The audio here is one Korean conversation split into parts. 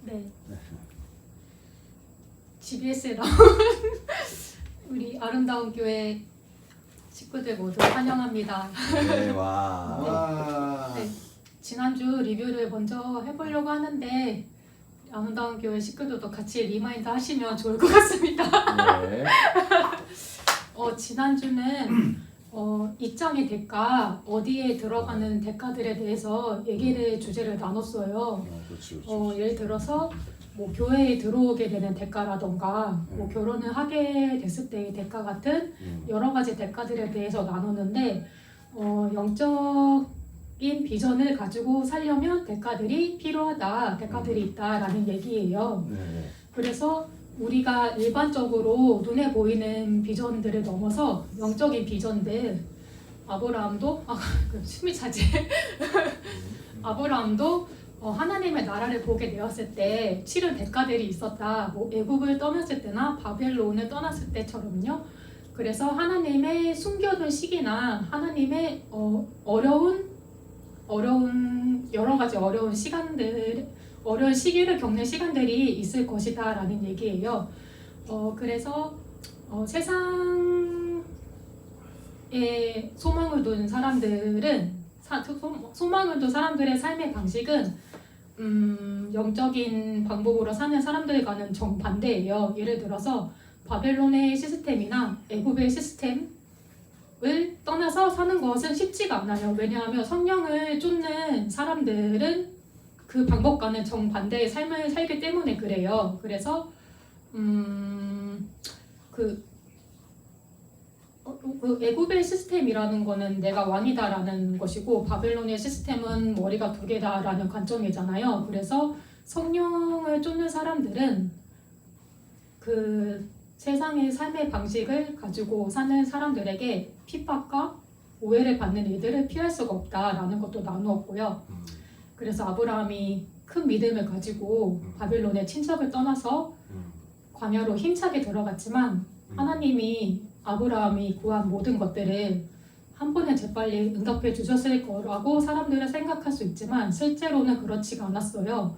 네. GBS에 나온 우리 아름다운 교회 식구들 모두 환영합니다. 네, 와. 네. 지난주 리뷰를 먼저 해보려고 하는데 아름다운 교회 식구들도 같이 리마인드 하시면 좋을 것 같습니다. 네. 지난주는 입장의 대가, 어디에 들어가는 대가들에 대해서 얘기를 주제를 나눴어요. 그렇지. 예를 들어서 뭐 교회에 들어오게 되는 대가라던가 뭐 결혼을 하게 됐을 때의 대가 같은 여러 가지 대가들에 대해서 나눴는데 영적인 비전을 가지고 살려면 대가들이 필요하다, 대가들이 있다라는 얘기예요. 네. 그래서 우리가 일반적으로 눈에 보이는 비전들을 넘어서 영적인 비전들, 아브라함도 숨이 차지. 아브라함도 하나님의 나라를 보게 되었을 때 치른 대가들이 있었다. 뭐 애굽을 떠났을 때나 바벨론을 떠났을 때처럼요. 그래서 하나님의 숨겨둔 시기나 하나님의 어려운 여러 가지 어려운 시기를 겪는 시간들이 있을 것이다라는 얘기예요. 그래서 세상에 소망을 둔 사람들은 소망을 둔 사람들의 삶의 방식은 영적인 방법으로 사는 사람들과는 정반대예요. 예를 들어서 바벨론의 시스템이나 애굽의 시스템을 떠나서 사는 것은 쉽지가 않아요. 왜냐하면 성령을 쫓는 사람들은 그 방법과는 정반대의 삶을 살기 때문에 그래요. 그래서 그 애굽의 시스템이라는 거는 내가 왕이다라는 것이고 바벨론의 시스템은 머리가 두 개다라는 관점이잖아요. 그래서 성령을 쫓는 사람들은 그 세상의 삶의 방식을 가지고 사는 사람들에게 핍박과 오해를 받는 일들을 피할 수가 없다라는 것도 나누었고요. 그래서 아브라함이 큰 믿음을 가지고 바벨론의 친척을 떠나서 광야로 힘차게 들어갔지만 하나님이 아브라함이 구한 모든 것들을 한 번에 재빨리 응답해 주셨을 거라고 사람들은 생각할 수 있지만 실제로는 그렇지가 않았어요.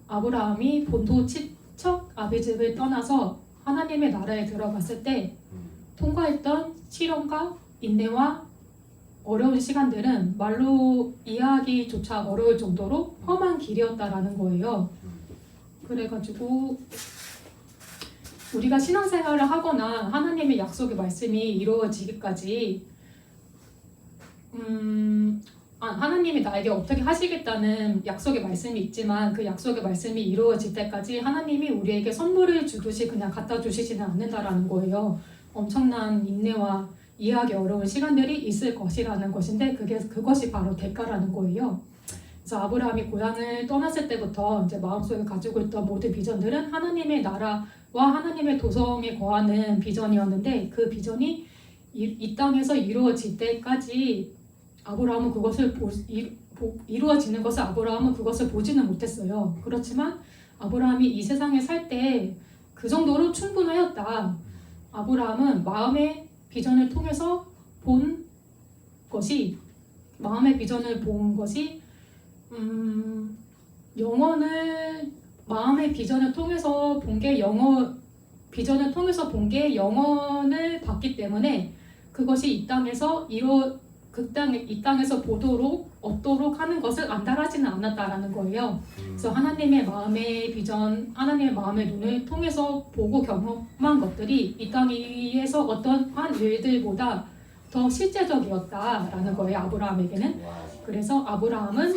아브라함이 본토 친척 아비집을 떠나서 하나님의 나라에 들어갔을 때 통과했던 시련과 인내와 어려운 시간들은 말로 이해하기조차 어려울 정도로 험한 길이었다라는 거예요. 그래가지고 우리가 신앙생활을 하거나 하나님의 약속의 말씀이 이루어지기까지 하나님이 나에게 어떻게 하시겠다는 약속의 말씀이 있지만 그 약속의 말씀이 이루어질 때까지 하나님이 우리에게 선물을 주듯이 그냥 갖다 주시지는 않는다라는 거예요. 엄청난 인내와 이해하기 어려운 시간들이 있을 것이라는 것인데 그것이 바로 대가라는 거예요. 그래서 아브라함이 고향을 떠났을 때부터 이제 마음속에 가지고 있던 모든 비전들은 하나님의 나라와 하나님의 도성에 거하는 비전이었는데 그 비전이 이 땅에서 이루어질 때까지 아브라함은 그것을 이루어지는 것을 아브라함은 그것을 보지는 못했어요. 그렇지만 아브라함이 이 세상에 살 때 그 정도로 충분하였다. 아브라함은 마음의 비전을 통해서 본 것이 마음의 비전을 본 것이 마음의 비전을 통해서 본 게 비전을 통해서 본 게 영원을 봤기 때문에 그것이 이 땅에서 이 땅에서 얻도록 하는 것을 안달하지는 않았다라는 거예요. 그래서 하나님의 마음의 비전, 하나님의 마음의 눈을 통해서 보고 경험한 것들이 이 땅 위에서 어떠한 일들보다 더 실제적이었다라는 거예요. 아브라함에게는. 그래서 아브라함은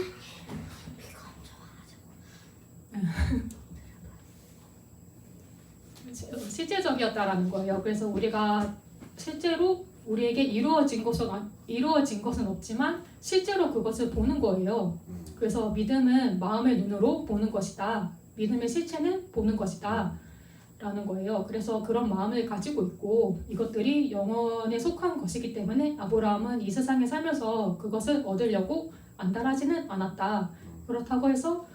실제적이었다라는 거예요. 그래서 우리가 실제로 우리에게 이루어진 것은 없지만 실제로 그것을 보는 거예요. 그래서 믿음은 마음의 눈으로 보는 것이다. 믿음의 실체는 보는 것이다. 라는 거예요. 그래서 그런 마음을 가지고 있고 이것들이 영원에 속한 것이기 때문에 아브라함은 이 세상에 살면서 그것을 얻으려고 안달하지는 않았다. 그렇다고 해서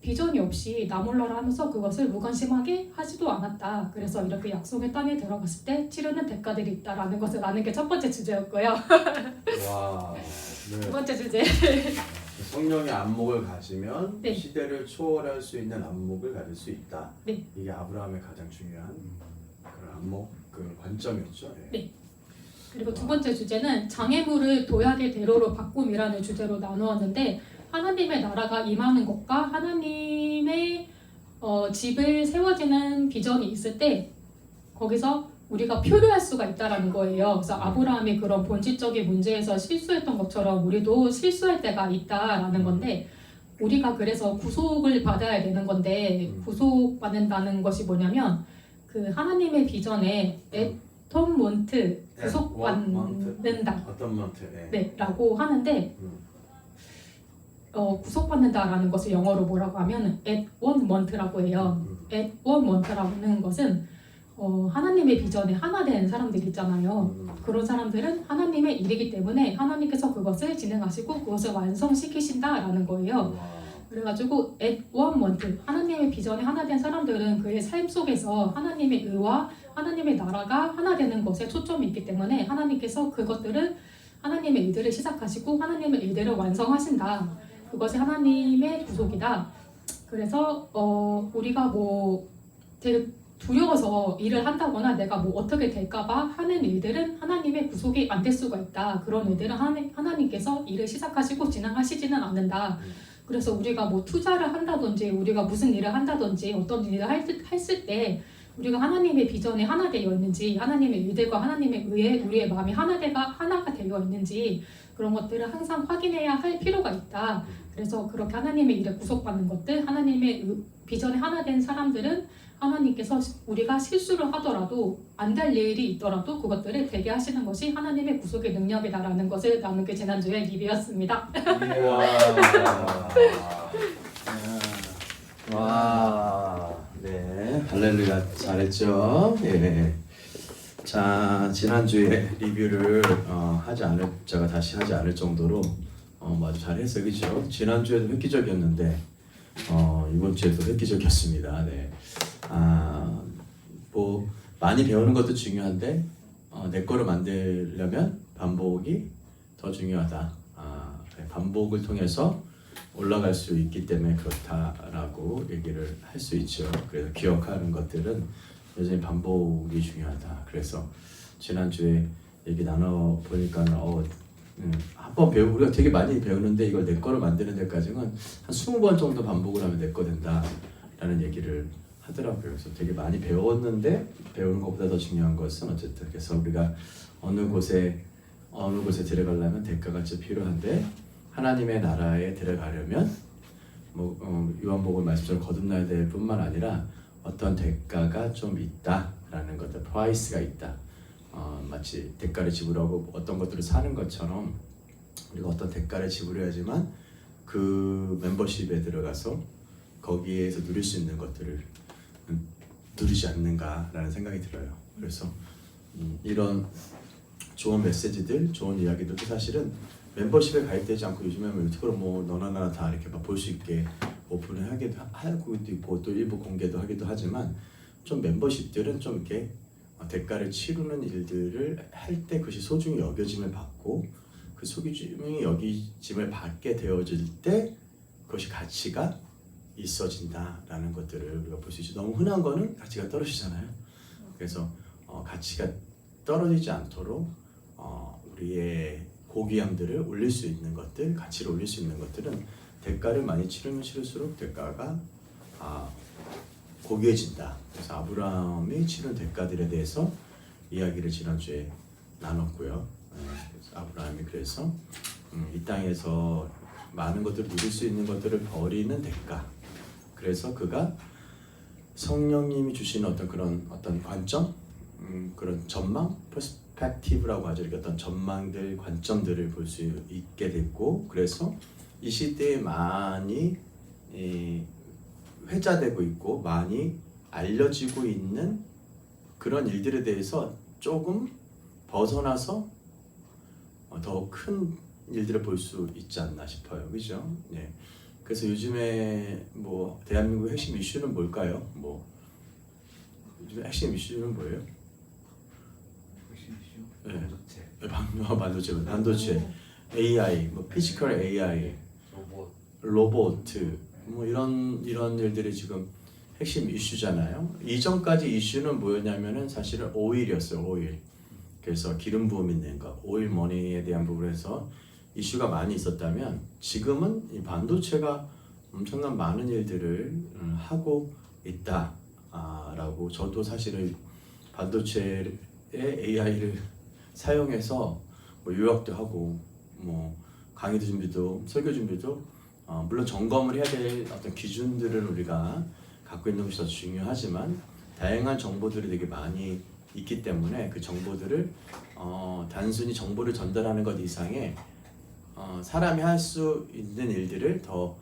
비전이 없이 나 몰라라 하면서 그것을 무관심하게 하지도 않았다. 그래서 이렇게 약속의 땅에 들어갔을 때 치르는 대가들이 있다라는 것을 아는 게 첫 번째 주제였고요. 와. 네. 두 번째 주제. 성령의 안목을 가지면 네. 시대를 초월할 수 있는 안목을 가질 수 있다. 네. 이게 아브라함의 가장 중요한 그런 안목, 그 관점이었죠. 예. 네. 그리고 두 번째 주제는 장애물을 도약의 대로로 바꿈이라는 주제로 나누었는데 하나님의 나라가 임하는 것과 하나님의 집을 세워지는 비전이 있을 때 거기서 우리가 표류할 수가 있다라는 거예요. 그래서 아브라함이 그런 본질적인 문제에서 실수했던 것처럼 우리도 실수할 때가 있다라는 건데 우리가 그래서 구속을 받아야 되는 건데 구속받는다는 것이 뭐냐면 그 하나님의 비전에 애톤먼트 구속받는다 어떤 먼트? 예. 네, 라고 하는데 구속받는다라는 것을 영어로 뭐라고 하면 at one month라고 해요. at one month라는 것은 하나님의 비전에 하나 된 사람들 있잖아요. 그런 사람들은 하나님의 일이기 때문에 하나님께서 그것을 진행하시고 그것을 완성시키신다라는 거예요. 그래가지고 at one month 하나님의 비전에 하나 된 사람들은 그의 삶 속에서 하나님의 의와 하나님의 나라가 하나 되는 것에 초점이 있기 때문에 하나님께서 그것들을 하나님의 일들을 시작하시고 하나님의 일들을 완성하신다. 그것이 하나님의 구속이다. 그래서 우리가 뭐 되게 두려워서 일을 한다거나 내가 뭐 어떻게 될까봐 하는 일들은 하나님의 구속이 안 될 수가 있다. 그런 일들은 하나님께서 일을 시작하시고 진행하시지는 않는다. 그래서 우리가 뭐 투자를 한다든지 우리가 무슨 일을 한다든지 어떤 일을 했을 때 우리가 하나님의 비전에 하나 되어 있는지 하나님의 일들과 하나님의 의에 우리의 마음이 하나가 되어 있는지 그런 것들을 항상 확인해야 할 필요가 있다. 그래서 그렇게 하나님의 일에 구속받는 것들 하나님의 비전에 하나 된 사람들은 하나님께서 우리가 실수를 하더라도 안 될 일이 있더라도 그것들을 되게 하시는 것이 하나님의 구속의 능력이다라는 것을 나눈 게 지난주에 리뷰였습니다. 와, 네, 할렐루야, 잘했죠. 예. 자, 지난주에 리뷰를 제가 다시 하지 않을 정도로 아주 잘했어요, 그죠? 지난주에도 획기적이었는데 이번 주에도 획기적이었습니다. 네. 뭐 많이 배우는 것도 중요한데 내 거를 만들려면 반복이 더 중요하다. 반복을 통해서 올라갈 수 있기 때문에 그렇다라고 얘기를 할 수 있죠. 그래서 기억하는 것들은 여전히 반복이 중요하다. 그래서 지난주에 얘기 나눠 보니까 한번 배우고 우리가 되게 많이 배우는데 이걸 내 거를 만드는 데까지는 한 20번 정도 반복을 하면 내 거 된다라는 얘기를 하더라고요. 그래서 되게 많이 배웠는데 배우는 것보다 더 중요한 것은 어쨌든 그래서 우리가 어느 곳에 들어가려면 대가가 좀 필요한데 하나님의 나라에 들어가려면 요한복음 말씀처럼 거듭나야 될 뿐만 아니라 어떤 대가가 좀 있다라는 것들, 프라이스가 있다. 마치 대가를 지불하고 어떤 것들을 사는 것처럼 우리가 어떤 대가를 지불해야지만 그 멤버십에 들어가서 거기에서 누릴 수 있는 것들을 누리지 않는가라는 생각이 들어요. 그래서 이런 좋은 메시지들, 좋은 이야기들도 사실은 멤버십에 가입되지 않고 요즘에 유튜브로 뭐 너나 나나 다 이렇게 볼 수 있게 오픈을 하기도 있고 또 일부 공개도 하기도 하지만 좀 멤버십들은 좀 이렇게 대가를 치르는 일들을 할 때 그것이 소중히 여겨짐을 받고 그 소중히 여겨짐을 받게 되어질 때 그것이 가치가 있어진다라는 것들을 우리가 볼 수 있죠. 너무 흔한 거는 가치가 떨어지잖아요. 그래서 가치가 떨어지지 않도록 우리의 고귀함들을 올릴 수 있는 것들, 가치를 올릴 수 있는 것들은 대가를 많이 치르면 치를수록 대가가 고귀해진다. 그래서 아브라함이 치른 대가들에 대해서 이야기를 지난주에 나눴고요. 그래서 아브라함이 그래서 이 땅에서 많은 것들을 누릴 수 있는 것들을 버리는 대가. 그래서 그가 성령님이 주시는 어떤 관점, 그런 전망, 퍼스펙티브라고 하죠. 이렇게 어떤 전망들, 관점들을 볼 수 있게 됐고, 그래서 이 시대에 많이 회자되고 있고 많이 알려지고 있는 그런 일들에 대해서 조금 벗어나서 더 큰 일들을 볼 수 있지 않나 싶어요. 그죠? 네. 그래서 요즘에 뭐 대한민국의 핵심 이슈는 뭘까요? 뭐 요즘에 핵심 이슈는 뭐예요? 핵심 이슈? 네. 반도체. 반도체, AI, 뭐 피지컬 AI, 로봇. 로봇 뭐 이런 일들이 지금 핵심 이슈잖아요. 이전까지 이슈는 뭐였냐면은 사실은 오일이었어요. 오일. 그래서 기름 부음 있는 거, 오일 머니에 대한 부분에서 이슈가 많이 있었다면 지금은 이 반도체가 엄청난 많은 일들을 하고 있다라고 저도 사실은 반도체에 AI를 사용해서 뭐 요약도 하고 뭐 강의도 준비도 설교 준비도 물론 점검을 해야 될 어떤 기준들을 우리가 갖고 있는 것이 더 중요하지만 다양한 정보들이 되게 많이 있기 때문에 그 정보들을 단순히 정보를 전달하는 것 이상의 사람이 할 수 있는 일들을 더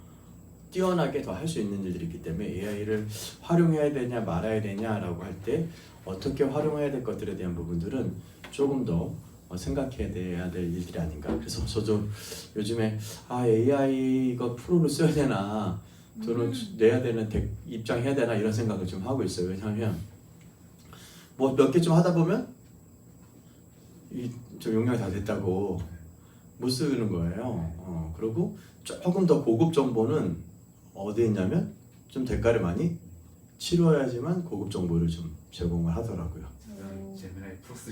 뛰어나게 더 할 수 있는 일들이 있기 때문에 AI를 활용해야 되냐 말아야 되냐라고 할 때 어떻게 활용해야 될 것들에 대한 부분들은 조금 더 생각해야 될 일들이 아닌가. 그래서 저도 요즘에 AI 이거 프로를 써야 되나 돈을 내야 되는 입장해야 되나 이런 생각을 좀 하고 있어요. 왜냐하면 뭐 몇 개 좀 하다 보면 저 용량이 다 됐다고 못 쓰는 거예요. 그리고 조금 더 고급 정보는 어디에 있냐면 좀 대가를 많이 치러야지만 고급 정보를 좀 제공을 하더라고요. 제미나이 프로스.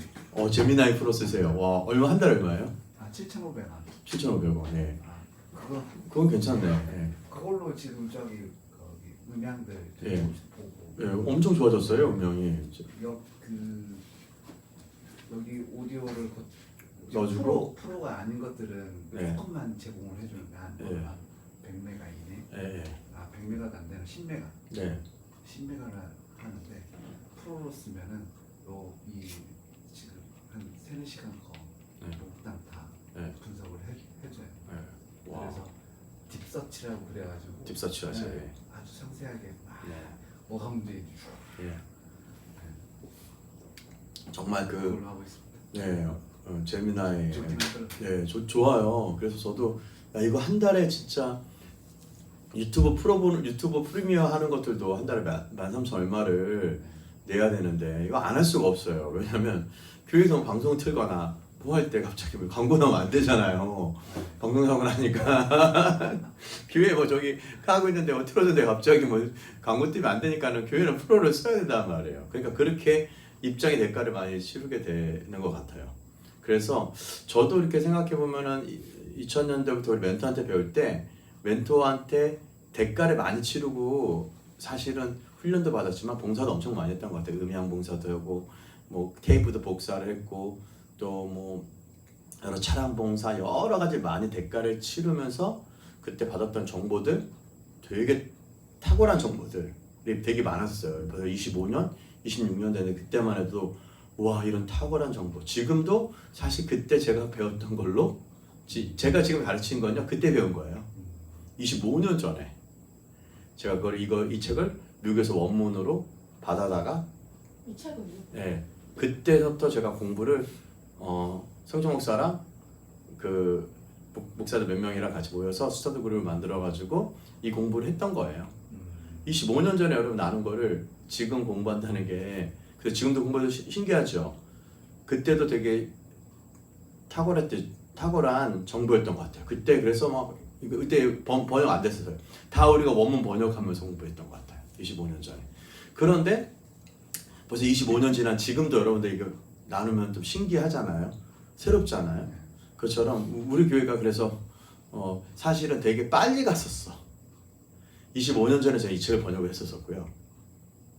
제미나이 프로 쓰세요. 와, 얼마 한 달에 얼마예요? 7,500원. 7,500원. 네. 그건 괜찮네요. 네. 그걸로 지금 거기 음향들 예. 보고. 네, 엄청 좋아졌어요, 음영이. 여기 오디오를 넣어주고 프로가 아닌 것들은 네. 조금만 제공을 해주는데 한 100메가 이내. 네. 100메가도 안 되는 10메가. 네. 10메가를 하는데 프로로 쓰면은 이 지금 한 3-4시간 거 네. 목당 다 네. 분석을 해줘요. 네. 와. 그래서 딥서치라고 그래가지고 딥서치 하셔요. 네. 아주 상세하게 네. 뭐가 문제인지 예. 정말 그걸로 하고 있습니다. 네, 제미나이. 좋긴 하더라고요. 네, 좋아요. 그래서 저도 야, 이거 한 달에 진짜 유튜브 프리미어 하는 것들도 한 달에 13,000 얼마를 내야 되는데 이거 안 할 수가 없어요. 왜냐면 교회에서 방송 틀거나 뭐 할 때 갑자기 뭐 광고 나오면 안 되잖아요. 방송 나오고 나니까 교회 뭐 저기 하고 있는데 뭐 틀어주는데 갑자기 뭐 광고 뜨면 안 되니까는 교회는 프로를 써야 된단 말이에요. 그러니까 그렇게 입장의 대가를 많이 치르게 되는 것 같아요. 그래서 저도 이렇게 생각해 보면은 2000년대부터 우리 멘토한테 배울 때 멘토한테 대가를 많이 치르고 사실은 훈련도 받았지만 봉사도 엄청 많이 했던 것 같아요. 음향 봉사도 하고 뭐 테이프도 복사를 했고 또 뭐 여러 차량 봉사 여러 가지 많이 대가를 치르면서 그때 받았던 정보들 되게 탁월한 정보들이 되게 많았어요. 벌써 25년, 26년 되는 그때만 해도 와 이런 탁월한 정보. 지금도 사실 그때 제가 배웠던 걸로 제가 지금 가르치는 건요 그때 배운 거예요. 25년 전에 제가 이 책을 미국에서 원문으로 받아다가 이 책을요? 네, 그때부터 제가 공부를 성정 목사랑 그 목사들 몇 명이랑 같이 모여서 스터디 그룹을 만들어 가지고 이 공부를 했던 거예요. 25년 전에 여러분 아는 거를 지금 공부한다는 게 그래서 지금도 공부해도 신기하죠. 그때도 되게 탁월한 정보였던 것 같아요. 그때 그래서 막 그때 번역 안 됐어요. 다 우리가 원문 번역하면서 공부했던 것 같아요. 25년 전에. 그런데 벌써 25년 지난 지금도 여러분들 이거 나누면 좀 신기하잖아요. 새롭잖아요. 그것처럼 우리 교회가 그래서 사실은 되게 빨리 갔었어. 25년 전에 제가 이 책을 번역을 했었고요.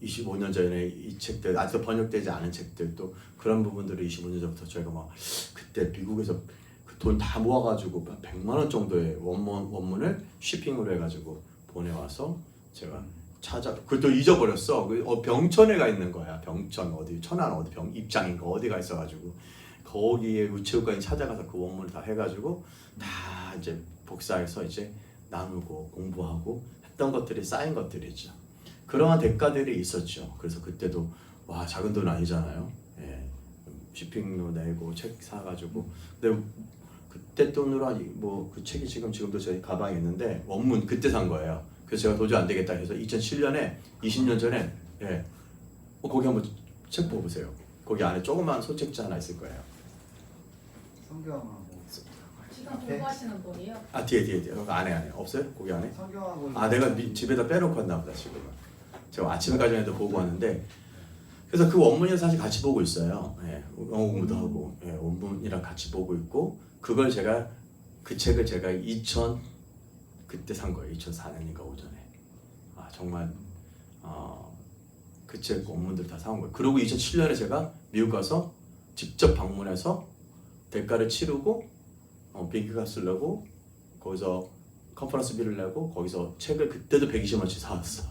25년 전에 이 책들 아직도 번역되지 않은 책들 또 그런 부분들을 25년 전부터 저희가 막 그때 미국에서 그 돈 다 모아가지고 100만 원 정도의 원문을 쉬핑으로 해가지고 보내와서 제가 그것도 잊어버렸어. 병천에 가 있는 거야. 병천 어디 천안 어디 입장인가 어디가 있어가지고 거기에 우체국까지 찾아가서 그 원문을 다 해가지고 다 이제 복사해서 이제 나누고 공부하고 했던 것들이 쌓인 것들이죠. 그러한 대가들이 있었죠. 그래서 그때도 와 작은 돈 아니잖아요. 예, 쇼핑도 내고 책 사가지고 근데 그때 돈으로 뭐 그 책이 지금도 제 가방에 있는데 원문 그때 산 거예요. 그래서 제가 도저히 안 되겠다 해서 2007년에 20년 전에 거기 한번 책 보세요. 거기 안에 조그만 소책자 하나 있을 거예요. 성경하고 그럼 공부하시는 거예요? 아 뒤에 안에 없어요? 거기 안에? 성경하고 아 내가 집에다 빼놓고 왔나 보다 지금은. 제가 아침까지도 보고 왔는데 그래서 그 원문이랑 사실 같이 보고 있어요. 예, 영어 공부도 하고 원문이랑 같이 보고 있고 그걸 제가 그 책을 제가 그때 산 거예요. 2004년인가 오전에. 아 정말 그 책 원문들 다 사온 거예요. 그리고 2007년에 제가 미국 가서 직접 방문해서 대가를 치르고 비행기가 쓰려고 거기서 컨퍼런스비를 내고 거기서 책을 그때도 120원치 사왔어.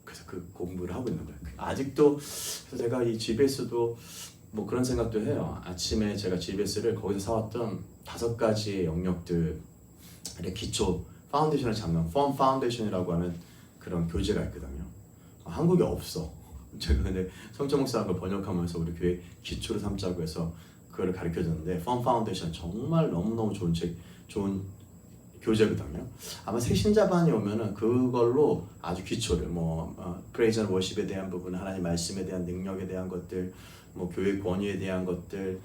그래서 그 공부를 하고 있는 거예요. 아직도 그래서 제가 이 GBS도 뭐 그런 생각도 해요. 아침에 제가 GBS를 거기서 사왔던 5가지의 영역들의 기초 파운데이션을 잡는 펌 파운데이션이라고 하는 그런 교재가 있거든요. 한국에 없어. 제가 근데 성철 목사가 번역하면서 우리 교회 기초를 삼자고 해서 그거를 가르쳐줬는데 펌 파운데이션 정말 너무너무 좋은 교재거든요. 아마 새신자반이 오면은 그걸로 아주 기초를 프레이즈 앤 워십에 대한 부분, 하나님 말씀에 대한 능력에 대한 것들, 교회 권위에 대한 것들,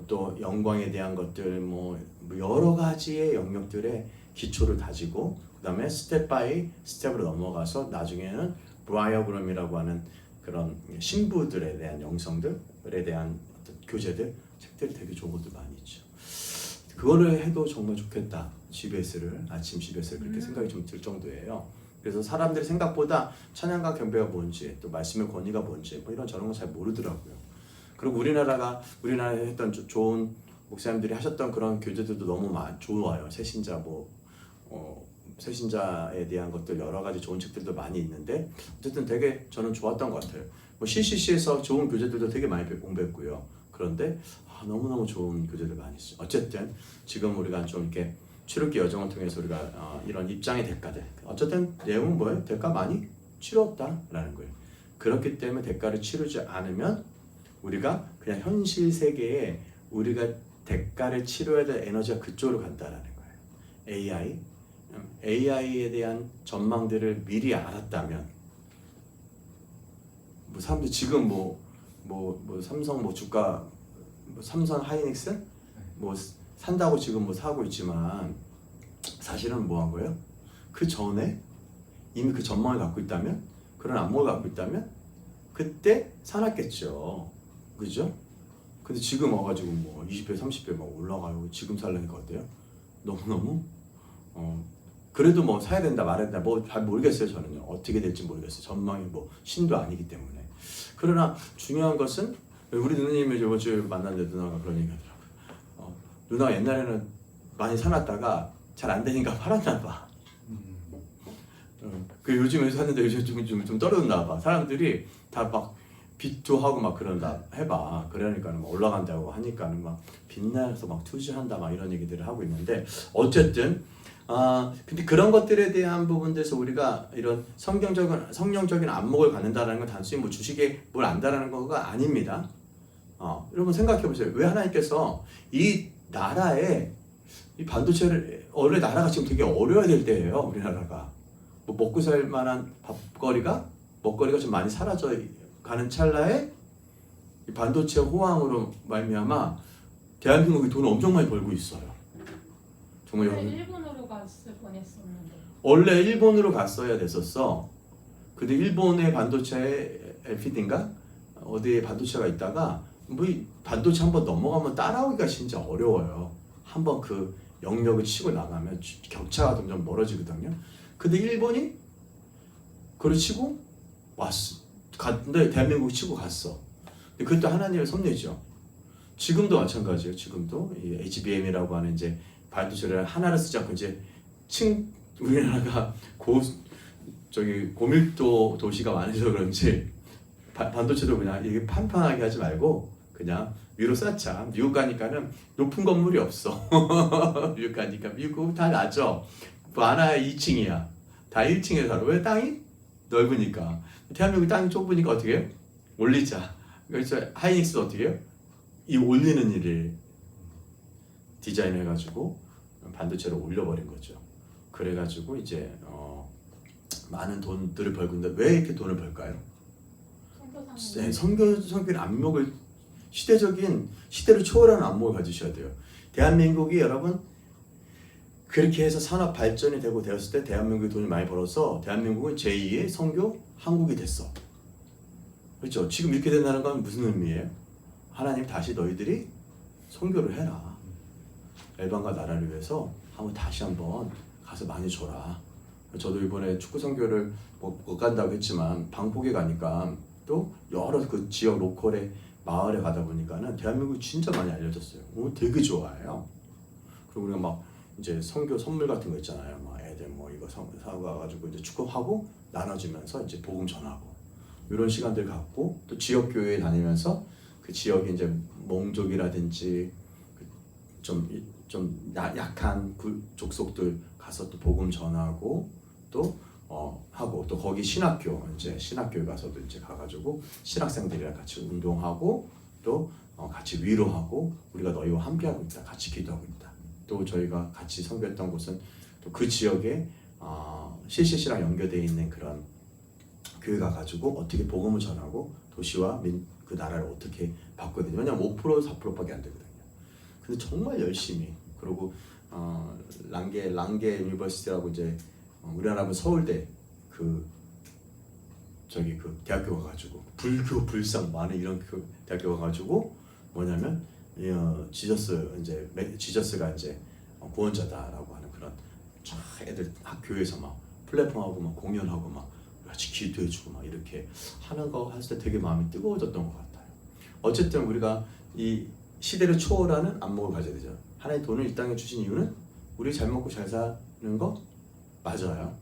또 영광에 대한 것들, 여러 가지의 영역들의 기초를 다지고 그다음에 스텝 바이 스텝으로 넘어가서 나중에는 브라이어그램이라고 하는 그런 신부들에 대한 영성들에 대한 어떤 교재들, 책들이 되게 좋은 것들 많이 있죠. 그거를 해도 정말 좋겠다. 아침 GBS를 그렇게 생각이 좀 들 정도예요. 그래서 사람들이 생각보다 찬양과 경배가 뭔지, 또 말씀의 권위가 뭔지 이런 저런 거 잘 모르더라고요. 그리고 우리나라에 했던 좋은 목사님들이 하셨던 그런 교재들도 너무 좋아요. 새신자에 대한 것들 여러 가지 좋은 책들도 많이 있는데 어쨌든 되게 저는 좋았던 것 같아요. CCC에서 좋은 교재들도 되게 많이 공부했고요. 그런데 너무너무 좋은 교재들 많이 있어요. 어쨌든 지금 우리가 좀 이렇게 출애굽기 여정을 통해서 우리가 이런 입장의 대가들, 어쨌든 내용은 뭐예요? 대가 많이 치렀다라는 거예요. 그렇기 때문에 대가를 치르지 않으면 우리가 그냥 현실 세계에 우리가 대가를 치러야 될 에너지가 그쪽으로 간다라는 거예요. AI에 대한 전망들을 미리 알았다면 사람들 지금 삼성 주가 삼성 하이닉스 산다고 지금 사고 있지만 사실은 뭐 한 거예요? 그 전에 이미 그 전망을 갖고 있다면, 그런 안목을 갖고 있다면 그때 사놨겠죠. 그죠? 근데 지금 와가지고 20배, 30배 막 올라가요. 지금 살려니까 어때요? 너무너무 그래도 사야 된다 말아야 된다 잘 모르겠어요. 저는요. 어떻게 될지 모르겠어요. 전망이 신도 아니기 때문에. 그러나 중요한 것은 우리 누나님을 저번 주에 만났는데 누나가 그런 얘기 하더라고요. 누나가 옛날에는 많이 사놨다가 잘 안 되니까 팔았나 봐. 그 요즘에 샀는데 요즘 좀 떨어졌나 봐. 사람들이 다 막 빚도 하고 막 그런다 해봐. 그러니까 올라간다고 하니까는 막 빛나서 막 투자한다 막 이런 얘기들을 하고 있는데 어쨌든 근데 그런 것들에 대한 부분에서 우리가 이런 성령적인 안목을 갖는다는 건 단순히 주식에 뭘 안다라는 거가 아닙니다. 여러분 생각해 보세요. 왜 하나님께서 이 나라에 이 반도체를 원래 나라가 지금 되게 어려워야 될 때예요. 우리나라가 먹고 살 만한 먹거리가 좀 많이 사라져 가는 찰나에 이 반도체 호황으로 말미암아 대한민국이 돈을 엄청 많이 벌고 있어요. 정말 여러분. 일본으로 갔을 뻔했었는데. 원래 일본으로 갔어야 됐었어. 근데 일본의 반도체 LPD인가 어디에 반도체가 있다가 이 반도체 한번 넘어가면 따라오기가 진짜 어려워요. 한번 그 영역을 치고 나가면 격차가 점점 멀어지거든요. 근데 일본이 그걸 치고 왔어. 근데 대한민국 치고 갔어. 근데 그것도 하나님의 섭리죠. 지금도 마찬가지예요. 지금도 이 HBM이라고 하는 이제 반도체를 하나를 쓰지 않고 이제 우리나라가 고밀도 도시가 많아서 그런지 반도체도 그냥 이게 판판하게 하지 말고 그냥 위로 쌓자. 미국 가니까는 높은 건물이 없어. 미국 가니까 미국 다 낮죠. 하나에 2층이야. 다 1층에 살아. 왜? 땅이 넓으니까. 대한민국 땅이 좁으니까 어떻게 해요? 올리자. 그래서 하이닉스도 어떻게 해요? 이 올리는 일을 디자인해가지고 반도체를 올려버린 거죠. 그래가지고 이제 많은 돈들을 벌고 있는데 왜 이렇게 돈을 벌까요? 선교적인 안목을 시대를 초월하는 안목을 가지셔야 돼요. 대한민국이 여러분 그렇게 해서 산업 발전이 되고 되었을 때 대한민국이 돈을 많이 벌어서 대한민국은 제2의 선교 한국이 됐어. 그렇죠? 지금 이렇게 된다는 건 무슨 의미예요? 하나님 다시 너희들이 선교를 해라. 엘반과 나라를 위해서 다시 한번 가서 많이 줘라. 저도 이번에 축구 선교를 못 간다고 했지만 방콕에 가니까 또 여러 그 지역 로컬의 마을에 가다 보니까는 대한민국이 진짜 많이 알려졌어요. 되게 좋아해요. 그리고 우리가 막 이제 선교 선물 같은 거 있잖아요. 막 애들 뭐 이거 사고 가가지고 이제 축구하고 나눠주면서 이제 복음 전하고 이런 시간들 갖고 또 지역 교회에 다니면서 그 지역에 이제 몽족이라든지 좀 약한 족속들 가서 또 복음 전하고 또 하고 또 거기 신학교에 가서도 이제 가가지고 신학생들이랑 같이 운동하고 또 같이 위로하고 우리가 너희와 함께하고 있다, 같이 기도하고 있다. 또 저희가 같이 선교했던 곳은 또 그 지역에 CCC랑 연결되어 있는 그런 교회 가가지고 어떻게 복음을 전하고 도시와 그 나라를 어떻게 바꿔야 되냐. 왜냐면 5% 4%밖에 안 되거든요. 근데 정말 열심히 그리고 랑게 유니버시티라고 이제 우리나라 서울대 그 대학교 가가지고 불교 불상 많은 이런 그 대학교 가가지고 뭐냐면 지저스가 이제 구원자다라고 하는 그런 애들 학교에서 막 플랫폼하고 막 공연하고 막 같이 기도해주고 막 이렇게 하는 거 했을 때 되게 마음이 뜨거워졌던 것 같아요. 어쨌든 우리가 이 시대를 초월하는 안목을 가져야 되죠. 하나님 돈을 이 땅에 주신 이유는 우리 잘 먹고 잘 사는 거 맞아요.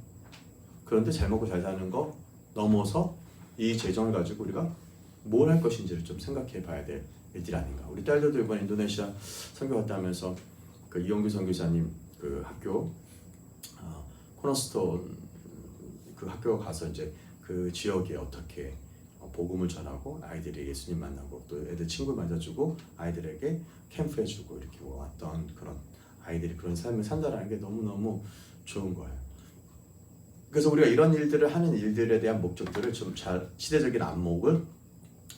그런데 잘 먹고 잘 사는 거 넘어서 이 재정을 가지고 우리가 뭘 할 것인지를 좀 생각해 봐야 될 일들이 아닌가. 우리 딸들도 이번 인도네시아 선교 갔다 하면서 그 이용규 선교사님 그 학교 코너스톤 그 학교 가서 이제 그 지역에 어떻게 복음을 전하고 아이들이 예수님 만나고 또 애들 친구 만나주고 아이들에게 캠프 해주고 이렇게 왔던 그런 아이들이 그런 삶을 산다라는 게 너무너무 좋은 거예요. 그래서 우리가 이런 일들을 하는 일들에 대한 목적들을 좀 잘 시대적인 안목을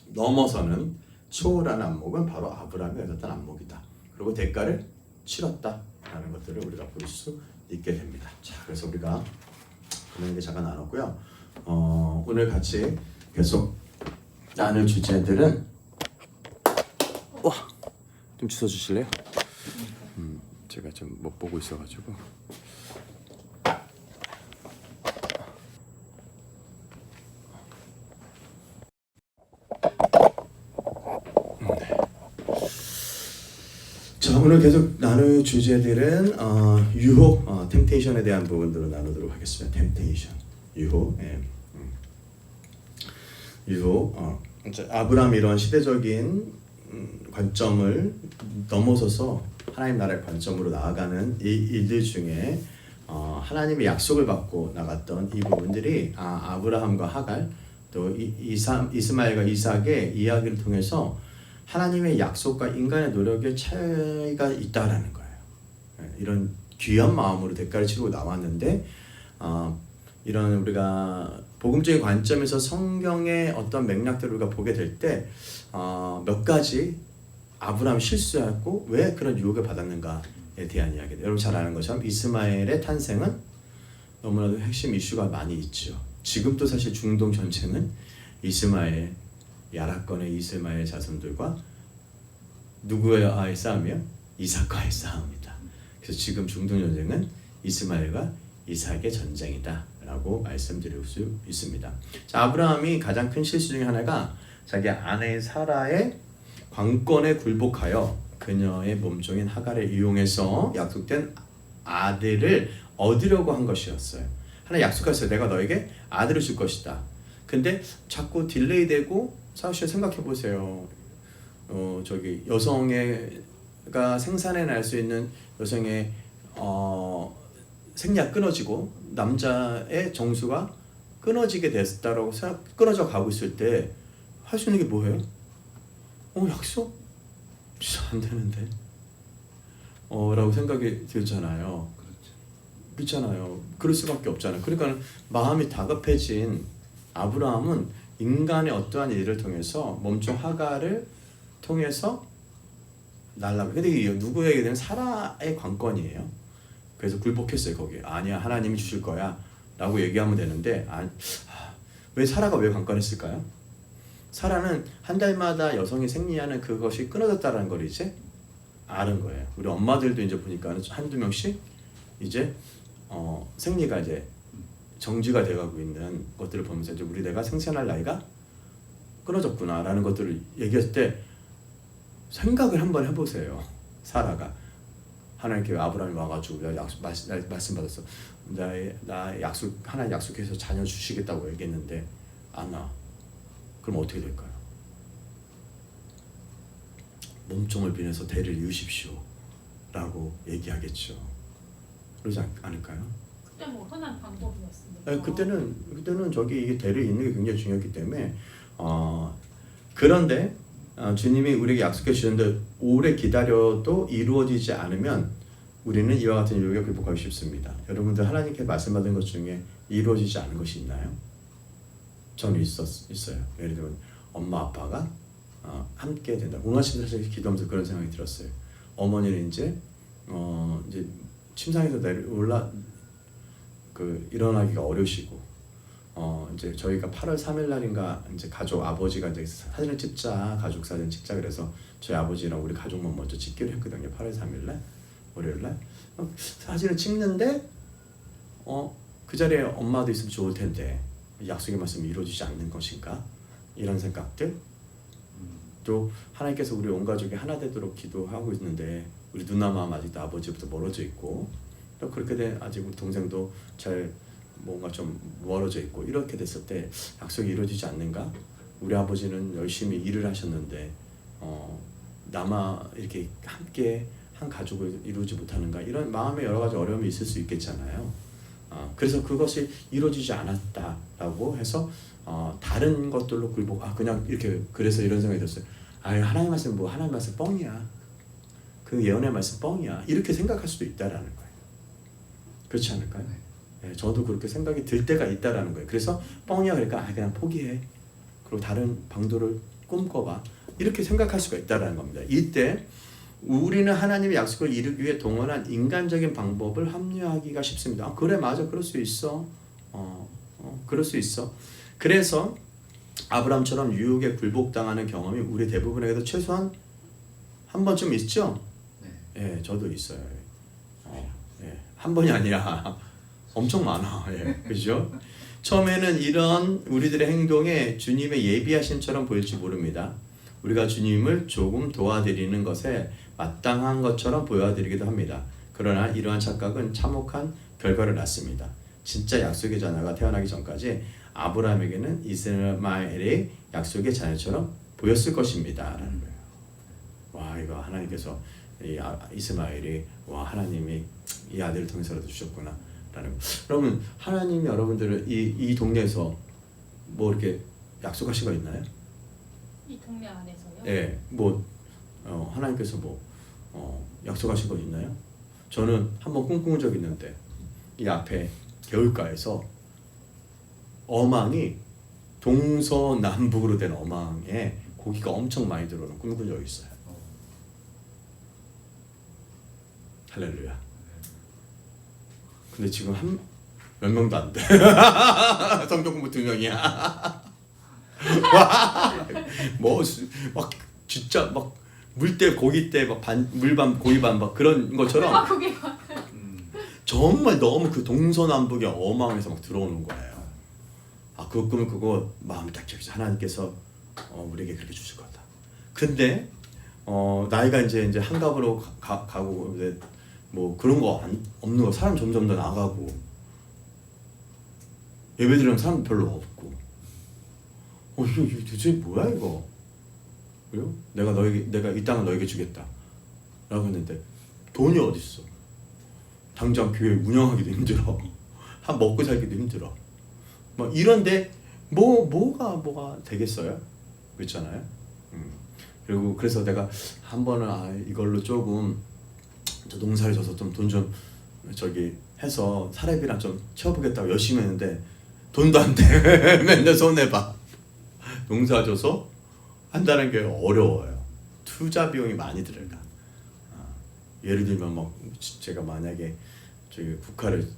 넘어서는 초월하는 안목은 바로 아브라함이 가졌던 안목이다. 그리고 대가를 치렀다라는 것들을 우리가 볼 수 있게 됩니다. 자, 그래서 우리가 오늘 이제 잠깐 나눴고요. 오늘 같이 계속 나눌 주제들은 좀 주워 주실래요? 제가 좀 못 보고 있어가지고. 자, 오늘 계속 나눌 주제들은 유혹, 템테이션에 대한 부분들을 나누도록 하겠습니다. 템테이션, 유혹, 유혹. 아브라함이 이런 시대적인 관점을 넘어서서 하나님 나라의 관점으로 나아가는 이 일들 중에 하나님의 약속을 받고 나갔던 이 부분들이 아브라함과 하갈 또 이스마엘과 이삭의 이야기를 통해서 하나님의 약속과 인간의 노력의 차이가 있다라는 거예요. 이런 귀한 마음으로 대가를 치르고 나왔는데 이런 우리가 복음적인 관점에서 성경의 어떤 맥락들을 우리가 보게 될 때 몇 가지 아브라함 실수했고 왜 그런 유혹을 받았는가에 대한 이야기들. 여러분 잘 아는 것처럼 이스마엘의 탄생은 너무나도 핵심 이슈가 많이 있죠. 지금도 사실 중동 전체는 이스마엘, 야락건의 이스마엘 자손들과 누구와의 싸움이요? 이삭과의 싸움이다. 그래서 지금 중동 전쟁은 이스마엘과 이삭의 전쟁이다 라고 말씀드릴 수 있습니다. 자, 아브라함이 가장 큰 실수 중에 하나가 자기 아내 사라의 관건에 굴복하여 그녀의 몸종인 하갈을 이용해서 약속된 아들을 얻으려고 한 것이었어요. 하나 약속했어요. 내가 너에게 아들을 줄 것이다. 근데 자꾸 딜레이되고 사실 생각해 보세요. 여성가 생산해낼 수 있는 여성의 생리가 끊어지고 남자의 정수가 끊어지게 됐다라고 끊어져 가고 있을 때 할 수 있는 게 뭐예요? 약속? 안 되는데. 라고 생각이 들잖아요. 그렇잖아요. 그럴 수밖에 없잖아요. 그러니까 마음이 다급해진 아브라함은 인간의 어떠한 일을 통해서 몸종 하갈을 통해서 날라고. 근데 이게 누구에게는 사라의 관건이에요. 그래서 굴복했어요 거기에. 아니야 하나님이 주실 거야 라고 얘기하면 되는데 왜 사라가 왜 관건했을까요? 사라는 한 달마다 여성이 생리하는 그것이 끊어졌다는 걸 이제 아는 거예요. 우리 엄마들도 이제 보니까 한두 명씩 이제 생리가 이제 정지가 돼가고 있는 것들을 보면서 이제 우리 내가 생산할 나이가 끊어졌구나라는 것들을 얘기했을 때 생각을 한번 해보세요. 사라가 하나님께 아브라함이 와가지고 말씀 받았어. 나 약속 하나님 약속해서 자녀 주시겠다고 얘기했는데 안 와. 그럼 어떻게 될까요? 몸종을 빌려서 대를 이으십시오 라고 얘기하겠죠. 그러지 않을까요? 그때 뭐 흔한 방법이었습니다. 네, 그때는 저기 이게 대를 잇는 게 굉장히 중요했기 때문에 그런데 주님이 우리에게 약속해 주셨는데 오래 기다려도 이루어지지 않으면 우리는 이와 같은 유혹에 굴복하기 쉽습니다. 여러분들 하나님께 말씀받은 것 중에 이루어지지 않은 것이 있나요? 저는 있어요. 예를 들면 엄마 아빠가 함께 된다. 공화심 사실 기도하면서 그런 생각이 들었어요. 어머니는 이제 침상에서 일어나기가 어려우시고 이제 저희가 8월 3일 날인가 이제 가족 아버지가 이제 사진을 찍자 가족 사진 찍자 그래서 저희 아버지랑 우리 가족만 먼저 찍기로 했거든요. 8월 3일 날 월요일 날 사진을 찍는데 그 자리에 엄마도 있으면 좋을 텐데 약속의 말씀이 이루어지지 않는 것인가 이런 생각들 또 하나님께서 우리 온 가족이 하나 되도록 기도하고 있는데 우리 누나만 아직도 아버지부터 멀어져 있고 또 그렇게 된 아직 우리 동생도 잘 뭔가 좀 멀어져 있고 이렇게 됐을 때 약속이 이루어지지 않는가? 우리 아버지는 열심히 일을 하셨는데 남아 이렇게 함께 한 가족을 이루지 못하는가? 이런 마음에 여러 가지 어려움이 있을 수 있겠잖아요. 그래서 그것이 이루어지지 않았다라고 해서 다른 것들로 굴복 그냥 이렇게 그래서 이런 생각이 들었어요. 하나님 말씀 하나님 말씀 뻥이야. 그 예언의 말씀 뻥이야. 이렇게 생각할 수도 있다라는 거예요. 그렇지 않을까요? 네, 저도 그렇게 생각이 들 때가 있다라는 거예요. 그래서 뻥이야 그러니까 그냥 포기해. 그리고 다른 방도를 꿈꿔봐. 이렇게 생각할 수가 있다라는 겁니다. 이때 우리는 하나님의 약속을 이루기 위해 동원한 인간적인 방법을 합리화하기가 쉽습니다. 그래 맞아 그럴 수 있어. 그럴 수 있어. 그래서 아브라함처럼 유혹에 굴복당하는 경험이 우리 대부분에게도 최소한 한 번쯤 있죠? 네, 저도 있어요. 한 번이 아니라 엄청 많아. 그죠? 처음에는 이런 우리들의 행동에 주님의 예비하심처럼 보일지 모릅니다. 우리가 주님을 조금 도와드리는 것에 마땅한 것처럼 보여드리기도 합니다. 그러나 이러한 착각은 참혹한 결과를 낳습니다. 진짜 약속의 자녀가 태어나기 전까지 아브라함에게는 이스마엘의 약속의 자녀처럼 보였을 것입니다. 라는 거예요. 와 이거 하나님께서 이스마엘이 하나님이 이 아들을 통해서라도 주셨구나 라는 거. 그러면 하나님이 여러분들을 이 동네에서 뭐 이렇게 약속하신 거 있나요? 이 동네 안에서요? 네, 하나님께서 약속하신 거 있나요? 저는 한번 꿈꾼 적 있는데 이 앞에 겨울가에서 어망이 동서남북으로 된 어망에 고기가 엄청 많이 들어오는 꿈을 꾼 적이 있어요. 할렐루야. 근데 지금 몇 명도 안 돼. 성경 공부 2명이야. 막 진짜 막 물때 고기때 막 물반 고기반 막 그런 것처럼 정말 너무 그 동서남북의 어망에서 막 들어오는 거예요. 그 꿈을 꾸고 마음이 딱 잡히죠. 하나님께서 우리에게 그렇게 주실 거다. 근데 나이가 이제 한갑으로 가고 이제 뭐 그런 거 없는 거 사람 점점 더 나가고 예배드리는 사람 별로 없고 이거 도대체 뭐야 이거? 그래요? 내가 이 땅을 너에게 주겠다 라고 했는데 돈이 어디 있어? 당장 교회 운영하기도 힘들어. 한 먹고 살기도 힘들어. 뭐 이런데 뭐가 되겠어요? 그렇잖아요. 그리고 그래서 내가 한 번은 이걸로 조금 저 농사를 져서 좀 돈 좀 해서 사례비랑 좀 채워보겠다고 열심히 했는데 돈도 안 돼. 맨날 손해봐. 농사 져서 한다는 게 어려워요. 투자 비용이 많이 들어가. 예를 들면 뭐 제가 만약에 저기 국화를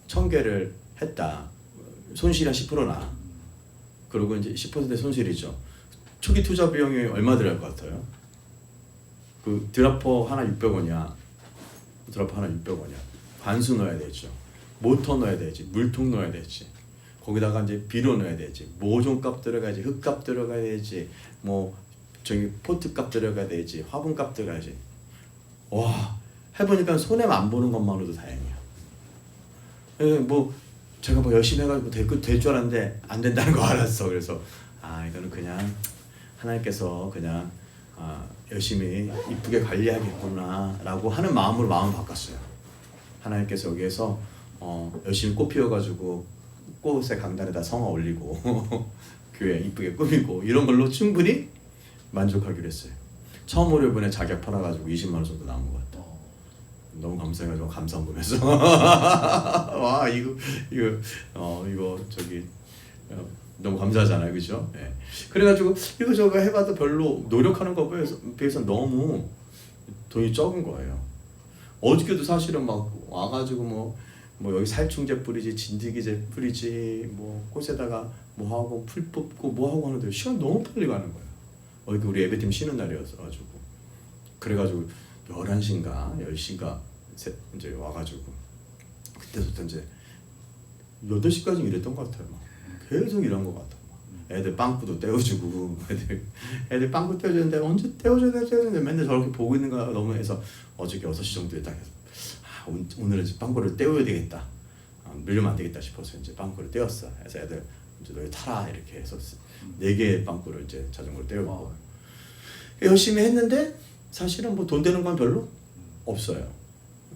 1000개를 했다. 손실이 한 10%나. 그리고 이제 10% 손실이죠. 초기 투자 비용이 얼마 들어갈 것 같아요? 그 드라퍼 하나 600원이야. 드라퍼 하나 600원이야. 관수 넣어야 되죠. 모터 넣어야 되지. 물통 넣어야 되지. 거기다가 이제 비료 넣어야 되지. 모종값 들어가야지. 흙값 들어가야 되지. 뭐 저기 포트값 들어가야 되지. 화분값 들어가야지. 와, 해보니까 손해 안 보는 것만으로도 다행이야. 뭐 제가 뭐 열심히 해가지고 될 줄 알았는데 안 된다는 거 알았어. 그래서 이거는 그냥 하나님께서 그냥 열심히 이쁘게 관리하겠구나라고 하는 마음으로 마음을 바꿨어요. 하나님께서 여기에서 열심히 꽃 피워가지고 꽃의 강단에다 성화 올리고 교회 이쁘게 꾸미고 이런 걸로 충분히 만족하기로 했어요. 처음 오려번에 자격 팔아가지고 20만 원 정도 나온 것 같아. 너무 감사해가지고 감사한 보면서 와 이거 저기 너무 감사하잖아요, 그죠? 네. 그래가지고 이거 저거 해봐도 별로 노력하는 거에 비해서 너무 돈이 적은 거예요. 어저께도 사실은 막 와가지고 뭐 여기 살충제 뿌리지, 진드기제 뿌리지, 뭐 꽃에다가 뭐 하고 풀 뽑고 뭐 하고 하는데 시간 너무 빨리 가는 거예요. 어저께 우리 예배팀 쉬는 날이었어가지고 그래가지고 11시인가 10시인가 이제 와가지고 그때부터 이제 8시까지 일했던 것 같아요. 막. 계속 일한 것 같아. 애들 빵꾸도 떼어주고 애들 빵꾸 떼어주는데 언제 떼어주는데 맨날 저렇게 보고 있는 거야 너무 해서 어저께 6시 정도에 딱 해서 오늘은 빵꾸를 떼어야 되겠다. 밀리면 안 되겠다 싶어서 이제 빵꾸를 떼었어. 그래서 애들 이제 너희 타라 이렇게 해서 4개의 빵꾸를 이제 자전거를 떼우고 열심히 했는데 사실은 뭐 돈 되는 건 별로 없어요.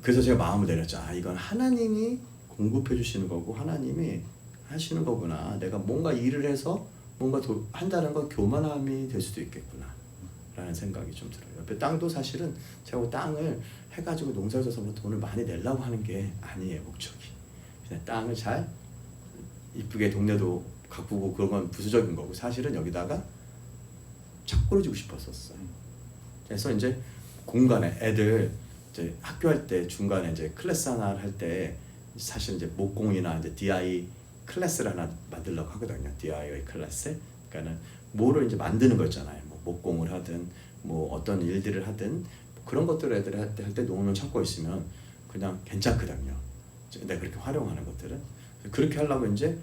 그래서 제가 마음을 내렸죠. 이건 하나님이 공급해 주시는 거고 하나님이 하시는 거구나. 내가 뭔가 일을 해서 뭔가 한다는 건 교만함이 될 수도 있겠구나 라는 생각이 좀 들어요. 옆에 땅도 사실은 제가 땅을 해가지고 농사져서 뭐 돈을 많이 내려고 하는 게 아니에요. 목적이 그냥 땅을 잘 이쁘게 동네도 가꾸고 그런 건 부수적인 거고 사실은 여기다가 착고를 주고 싶었었어요. 그래서 이제 공간에 애들 이제 학교할 때 중간에 이제 클래스 하나 할 때 사실 이제 목공이나 이제 DI 클래스를 하나 만들려고 하거든요. DIY 클래스. 그러니까는 뭐를 이제 만드는 거 있잖아요. 뭐 목공을 하든 뭐 어떤 일들을 하든 그런 것들을 애들 할 때 농을 찾고 있으면 그냥 괜찮거든요. 내가 그렇게 활용하는 것들은 그렇게 하려고 이제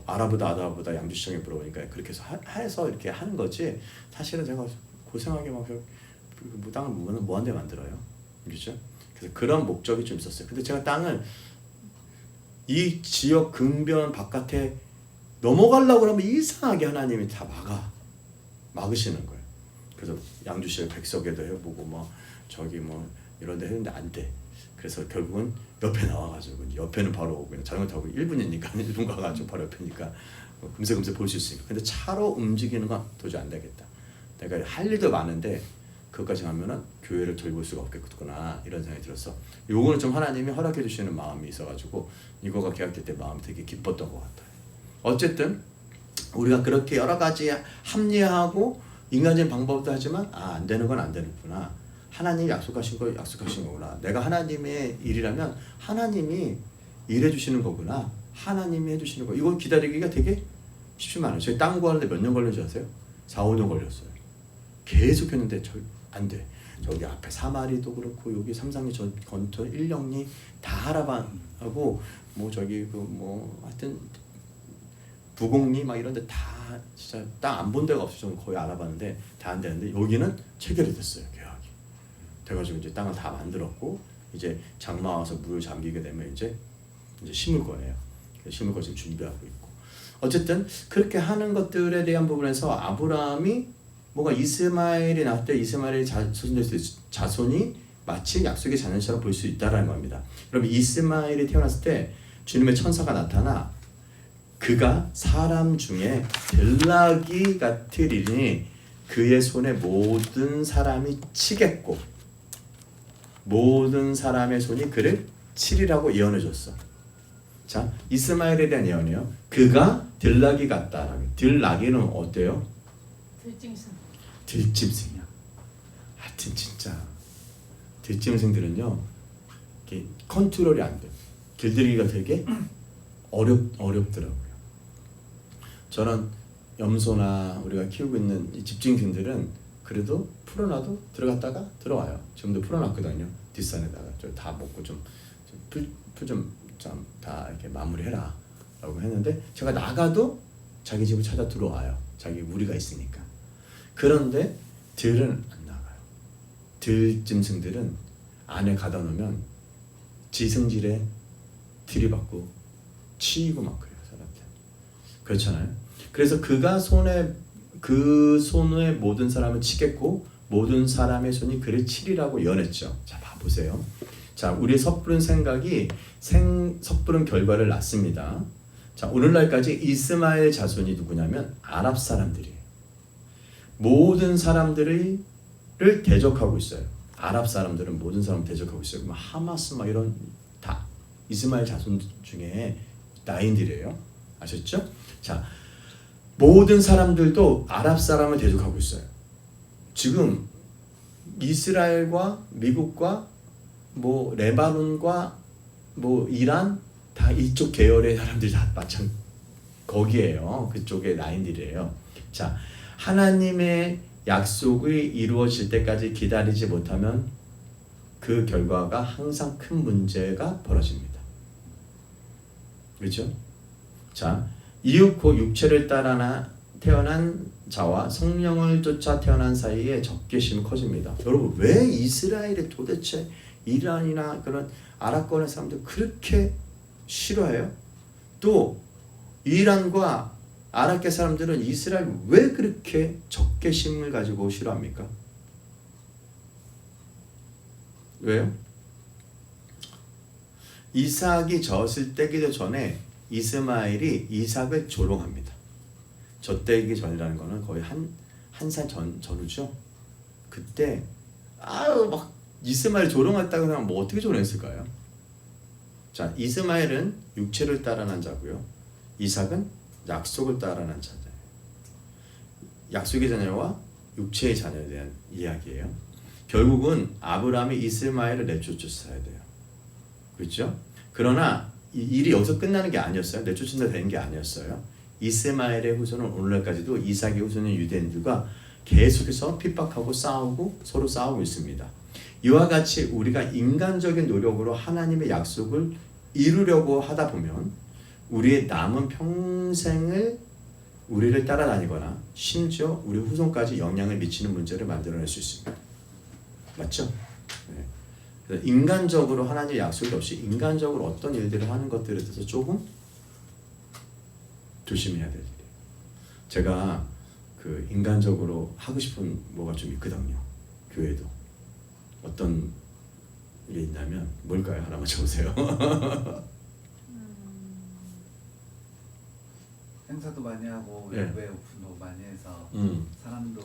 알아보다 양주시장에 물어보니까 그렇게 해서 이렇게 하는 거지. 사실은 제가 고생하게 막 땅을 뭐한데 만들어요, 그렇죠? 그래서 그런 목적이 좀 있었어요. 근데 제가 땅을 이 지역 근변 바깥에 넘어가려고 하면 이상하게 하나님이 다 막으시는 거예요. 그래서 양주시에 백석에도 해보고 뭐 저기 뭐 이런 데 했는데 안 돼. 그래서 결국은 옆에 나와가지고 옆에는 바로 그냥 자전거 타고 1분이니까 1분 가가지고 바로 옆이니까 금세 볼 수 있으니까. 근데 차로 움직이는 건 도저히 안 되겠다. 내가 할 일도 많은데 그것까지 하면은 교회를 돌볼 수가 없겠구나 이런 생각이 들어서 요거는 좀 하나님이 허락해 주시는 마음이 있어가지고 이거가 계약될 때 마음이 되게 기뻤던 것 같아요. 어쨌든 우리가 그렇게 여러 가지 합리화하고 인간적인 방법도 하지만 안 되는 건 안 되는구나. 하나님이 약속하신 거구나. 내가 하나님의 일이라면 하나님이 일해 주시는 거구나. 하나님이 해주시는 거. 이거 기다리기가 되게 쉽지 않아요. 저희 땅 구하는데 몇 년 걸린 줄 아세요? 4-5년 걸렸어요. 계속 했는데 안 돼. 저기 앞에 사마리도 그렇고 여기 삼상리 저 건터 일령리 다 알아봐하고 뭐 저기 그 뭐 하여튼 부곡리 막 이런데 다 진짜 땅 안 본 데가 없어서 거의 알아봤는데 다 안 되는데 여기는 체결이 됐어요. 계약이 돼가지고 이제 땅을 다 만들었고 이제 장마 와서 물 잠기게 되면 이제 심을 거예요. 심을 거 지금 준비하고 있고 어쨌든 그렇게 하는 것들에 대한 부분에서 아브라함이 뭔가 이스마엘이 낳을 때 이스마엘의 자손이 마치 약속의 자녀처럼 볼 수 있다라는 겁니다. 그럼 이스마엘이 태어났을 때 주님의 천사가 나타나 그가 사람 중에 들나귀 같으리니 그의 손에 모든 사람이 치겠고 모든 사람의 손이 그를 치리라고 예언해 줬어. 자, 이스마엘에 대한 예언이요. 그가 들나귀 같다. 들나귀는 어때요? 들짐승. 들짐승이야. 하여튼 진짜 뒷짐승들은요 이렇게 컨트롤이 안 돼요. 길들이기가 되게 어렵더라고요. 저는 염소나 우리가 키우고 있는 이 집짐승들은 그래도 풀어놔도 들어갔다가 들어와요. 지금도 풀어놨거든요. 뒷산에다가 다 먹고 풀좀 다 이렇게 마무리해라 라고 했는데 제가 나가도 자기 집을 찾아 들어와요. 자기 무리가 있으니까. 그런데 들은 안 나가요. 들짐승들은 안에 가다 놓으면 지승질에 들이받고 치이고 막 그래요. 사람들. 그렇잖아요. 그래서 그 손에 모든 사람을 치겠고 모든 사람의 손이 그를 치리라고 연했죠. 자, 봐보세요. 자, 우리의 섣부른 생각이 섣부른 결과를 낳습니다. 자, 오늘날까지 이스마엘 자손이 누구냐면 아랍 사람들이에요. 모든 사람들을 대적하고 있어요. 아랍 사람들은 모든 사람을 대적하고 있어요. 뭐 하마스 막 이런 다 이스마엘 자손 중에 나인들이에요. 아셨죠? 자, 모든 사람들도 아랍 사람을 대적하고 있어요. 지금 이스라엘과 미국과 뭐 레바논과 뭐 이란 다 이쪽 계열의 사람들이 다 마찬 거기에요. 그쪽의 라인들이에요. 자, 하나님의 약속이 이루어질 때까지 기다리지 못하면 그 결과가 항상 큰 문제가 벌어집니다. 그렇죠? 자, 이윽고 육체를 따라 태어난 자와 성령을 쫓아 태어난 사이에 적개심이 커집니다. 여러분, 왜 이스라엘이 도대체 이란이나 그런 아랍권의 사람들 그렇게 싫어해요? 또 이란과 아랍계 사람들은 이스라엘 왜 그렇게 적개심을 가지고 싫어합니까? 왜요? 이삭이 젖을 떼기도 전에 이스마엘이 이삭을 조롱합니다. 젖떼기 전이라는 거는 거의 한 살 전후죠. 그때 막 이스마엘 조롱했다고 하면 뭐 어떻게 조롱했을까요? 자, 이스마엘은 육체를 따라 난 자고요. 이삭은 약속을 따라 난 자예요. 약속의 자녀와 육체의 자녀에 대한 이야기예요. 결국은 아브라함이 이스마엘을 내쫓았어야 돼요. 그렇죠? 그러나 이 일이 여기서 끝나는 게 아니었어요. 내쫓은다 되는 게 아니었어요. 이스마엘의 후손은 오늘날까지도 이삭의 후손인 유대인들과 계속해서 핍박하고 싸우고 서로 싸우고 있습니다. 이와 같이 우리가 인간적인 노력으로 하나님의 약속을 이루려고 하다 보면 우리의 남은 평생을 우리를 따라다니거나 심지어 우리 후손까지 영향을 미치는 문제를 만들어낼 수 있습니다. 맞죠? 네. 그래서 인간적으로 하나님의 약속이 없이 인간적으로 어떤 일들을 하는 것들에 대해서 조금 조심해야 될 일이에요. 제가 그 인간적으로 하고 싶은 뭐가 좀 있거든요. 교회도 어떤 게 있냐면 뭘까요? 하나만 적으세요. 행사도 많이 하고 네. 외 오픈도 많이 해서 사람도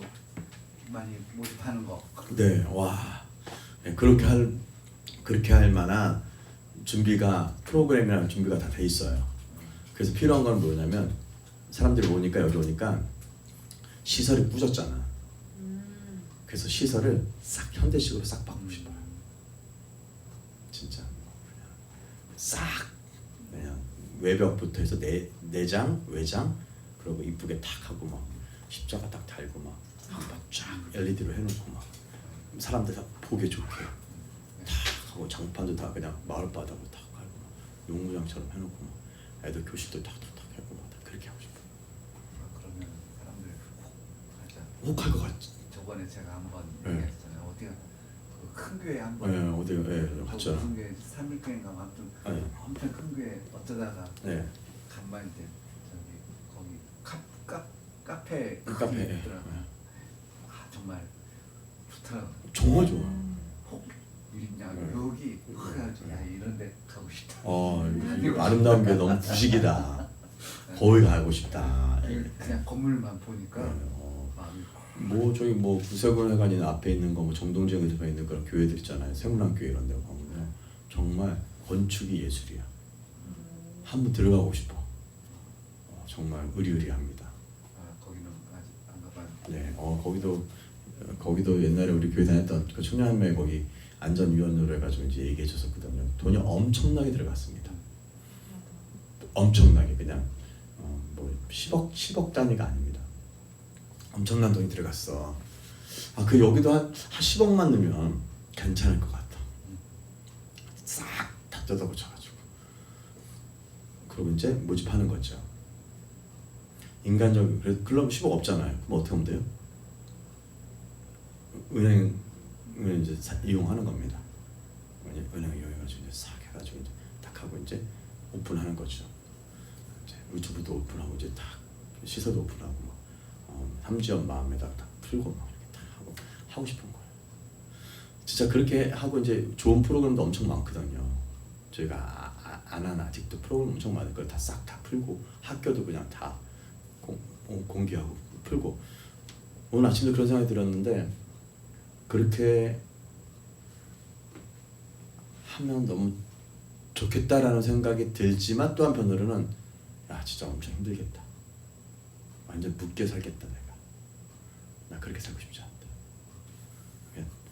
많이 모집하는 거. 네, 와, 네, 그렇게 할 만한 준비가 프로그램이랑 준비가 다 돼 있어요. 그래서 필요한 건 뭐냐면 사람들이 오니까 여기 오니까 시설이 부졌잖아. 그래서 시설을 싹 현대식으로 싹 바꾸고 싶어요. 진짜 싹 그냥 외벽부터 해서 내장, 외장 그리고 이쁘게 탁 하고 막 십자가 딱 달고 막 한번 쫙 LED로 해놓고 막 사람들 다 보기 좋게 탁 하고 장판도 다 그냥 마을바닥으로 탁 깔고 막 용무장처럼 해놓고 막 애들 교실도 탁탁 하고 막 그렇게 하고 싶어요. 그러면 사람들이 혹 하자. 혹할 것 같지. 저번에 제가 한번 네. 얘기했잖아요. 어디가 큰 교회 한번. 네, 어디가 갔잖아. 무슨 교회 3일교회인가 아무튼 네. 엄청 큰 교회 어쩌다가 네. 간만에 이제 저기 거기 카페 카페. 있더라고요. 아 정말 좋더라고요. 정말 좋아. 혹 이냐 여기 그래가지고 야 이런데 가고 싶다. 이 아름다운 게 너무 부식이다. 거기 가고 싶다. 그냥 건물만 보니까 네, 마음이 뭐 저기 뭐 구세군회관이 앞에 있는 거 뭐 정동진 옆에 있는 그런 교회들 있잖아요. 세문안교회 이런 데 가면 정말 건축이 예술이야. 한번 들어가고 싶어. 정말 의리의리합니다. 거기는 아직 안 가봐요. 네, 거기도 옛날에 우리 교회 다녔던 그 청년회 거기 안전위원회로 해가지고 이제 얘기해 줬었거든요. 돈이 엄청나게 들어갔습니다. 엄청나게 그냥 뭐 10억 단위가 아닙니다. 엄청난 돈이 들어갔어. 그 여기도 한 10억만 넣으면 괜찮을 것 같아. 싹 다 뜯어고쳐가지고 그리고 이제 모집하는 거죠. 인간적인 그럼 10억 없잖아요. 그럼 어떻게 하면 돼요? 은행을 이제 이용하는 겁니다. 은행 이용해가지고 이제 싹 해가지고 이제 딱 하고 이제 오픈하는 거죠. 이제 유튜브도 오픈하고 이제 딱 시설도 오픈하고 막 삼지연 마음에다가 딱 풀고 막 이렇게 딱 하고 싶은 거예요. 진짜 그렇게 하고 이제 좋은 프로그램도 엄청 많거든요. 저희가 안 하나 아직도 프로그램 엄청 많을 걸 다 싹 다 풀고 학교도 그냥 다 공개하고 풀고 오늘 아침도 그런 생각이 들었는데 그렇게 하면 너무 좋겠다라는 생각이 들지만 또 한편으로는 야 진짜 엄청 힘들겠다. 완전 묶여 살겠다 내가. 나 그렇게 살고 싶지 않다.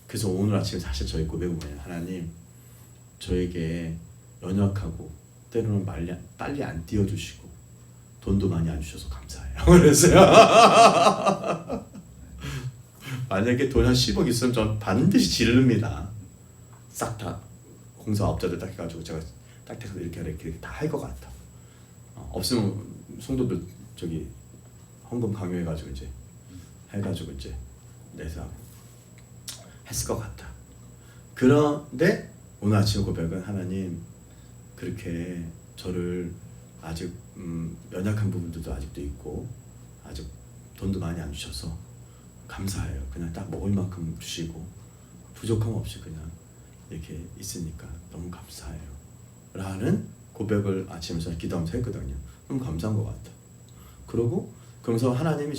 그래서 오늘 아침에 사실 저희 고백은 뭐냐. 하나님 저에게 연약하고 때로는 빨리 안 띄워주시고 돈도 많이 안 주셔서 감사해요. 그랬어요. 만약에 돈 한 10억 있으면 전 반드시 지릅니다. 싹 다 공사업자들 딱 해가지고 제가 딱 해서 이렇게 다 할 것 같아. 없으면 성도들 저기 헌금 강요해가지고 이제 해가지고 이제 내서 했을 것 같아. 그런데 오늘 아침 고백은 하나님 그렇게 저를 아직 연약한 부분들도 아직도 있고 아직 돈도 많이 안 주셔서 감사해요. 그냥 딱 먹을 만큼 주시고 부족함 없이 그냥 이렇게 있으니까 너무 감사해요. 라는 고백을 아침에 저는 기도하면서 했거든요. 너무 감사한 것 같아. 그러면서 하나님이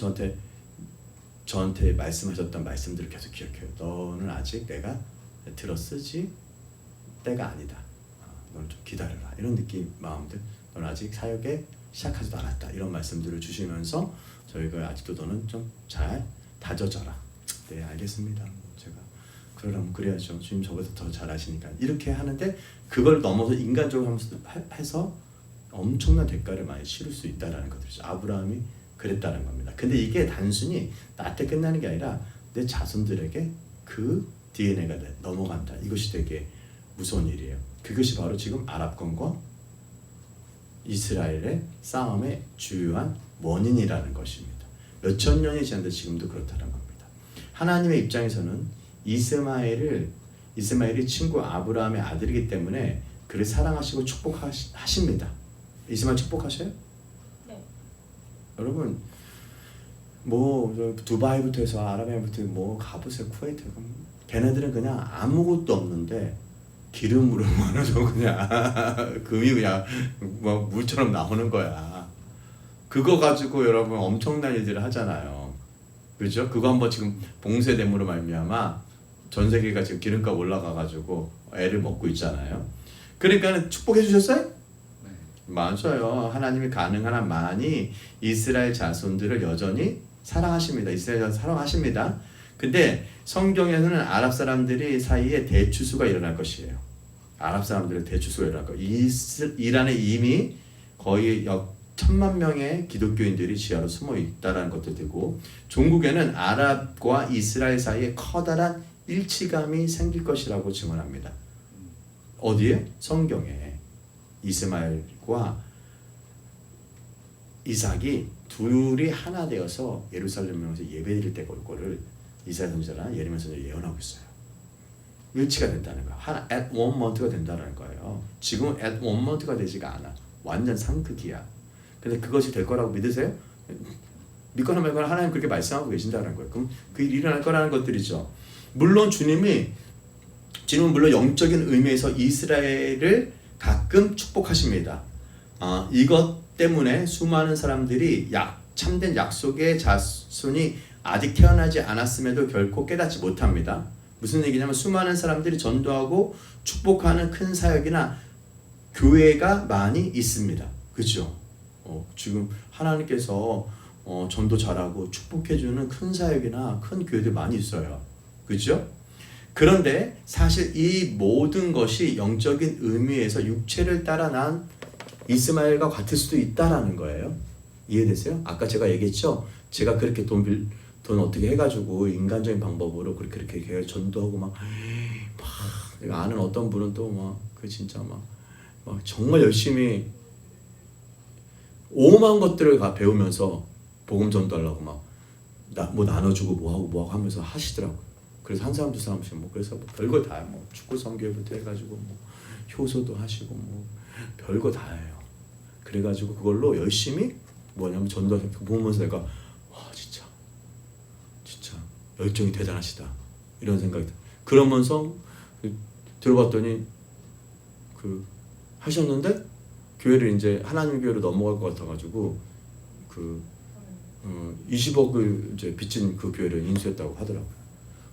저한테 말씀하셨던 말씀들을 계속 기억해요. 너는 아직 내가 들어쓰지 때가 아니다. 너는 좀 기다려라. 이런 느낌 마음들. 너는 아직 사역에 시작하지도 않았다. 이런 말씀들을 주시면서 저희가 아직도 너는 좀 잘 다져져라. 네 알겠습니다. 제가 그러라면 그래야죠. 주님 저보다 더 잘 아시니까. 이렇게 하는데 그걸 넘어서 인간적으로 해서 엄청난 대가를 많이 치를 수 있다는 것들이죠. 아브라함이 그랬다는 겁니다. 근데 이게 단순히 나한테 끝나는 게 아니라 내 자손들에게 그 DNA가 넘어간다. 이것이 되게 무서운 일이에요. 그것이 바로 지금 아랍권과 이스라엘의 싸움의 주요한 원인이라는 것입니다. 몇천 년이 지났는데 지금도 그렇다는 겁니다. 하나님의 입장에서는 이스마엘이 친구 아브라함의 아들이기 때문에 그를 사랑하시고 축복하십니다. 이스마엘 축복하셔요? 네. 여러분 뭐 두바이부터 해서 아랍에미리트 뭐 가보세요. 쿠웨이트 걔네들은 그냥 아무것도 없는데 기름으로만 해서 그냥 금이 그냥 뭐 물처럼 나오는 거야. 그거 가지고 여러분 엄청난 일들을 하잖아요. 그렇죠? 그거 한번 지금 봉쇄됨으로 말미암아 전 세계가 지금 기름값 올라가가지고 애를 먹고 있잖아요. 그러니까 축복해 주셨어요? 네. 맞아요. 하나님이 가능한 한 많이 이스라엘 자손들을 여전히 사랑하십니다. 이스라엘 자손 사랑하십니다. 근데 성경에서는 아랍 사람들이 사이에 대추수가 일어날 것이에요. 아랍 사람들의 대추수가 일어날 거예요. 이란에 이미 거의 1,000만 명의 기독교인들이 지하로 숨어 있다는 것도 되고 종국에는 아랍과 이스라엘 사이에 커다란 일치감이 생길 것이라고 증언합니다. 어디에? 성경에 이스마엘과 이삭이 둘이 하나 되어서 예루살렘에서 예배드릴 때가 올 거를 이사야 선지자나 예레미야 선지자 예언하고 있어요. 일치가 된다는 거야. 하나 at one month가 된다는 거예요. 지금은 at one month가 되지가 않아. 완전 상극이야. 근데 그것이 될 거라고 믿으세요? 믿거나 말거나 하나님 그렇게 말씀하고 계신다는 거예요. 그럼 그 일이 일어날 거라는 것들이죠. 물론 주님은 물론 영적인 의미에서 이스라엘을 가끔 축복하십니다. 이것 때문에 수많은 사람들이 참된 약속의 자손이 아직 태어나지 않았음에도 결코 깨닫지 못합니다. 무슨 얘기냐면 수많은 사람들이 전도하고 축복하는 큰 사역이나 교회가 많이 있습니다. 그렇죠? 지금 하나님께서 전도 잘하고 축복해주는 큰 사역이나 큰 교회들 많이 있어요. 그렇죠? 그런데 사실 이 모든 것이 영적인 의미에서 육체를 따라 난 이스마엘과 같을 수도 있다라는 거예요. 이해되세요? 아까 제가 얘기했죠. 제가 그렇게 돈 어떻게 해가지고 인간적인 방법으로 그렇게 전도하고 막 내가 아는 어떤 분은 또 막 그 진짜 막 정말 열심히 오만 것들을 배우면서 복음 전도하려고 막 뭐 나눠주고 뭐하고 하면서 하시더라고요. 그래서 한 사람 두 사람씩 그래서 별거 다야. 축구 선교회부터 해가지고 효소도 하시고 별거 다예요. 그래가지고 그걸로 열심히 뭐냐면 전도하는 거 보면서 내가 와 진짜 열정이 대단하시다 이런 생각이 들어요. 그러면서 들어봤더니 하셨는데 교회를 이제 하나님 교회로 넘어갈 것 같아가지고 20억을 이제 빚진 그 교회를 인수했다고 하더라고요.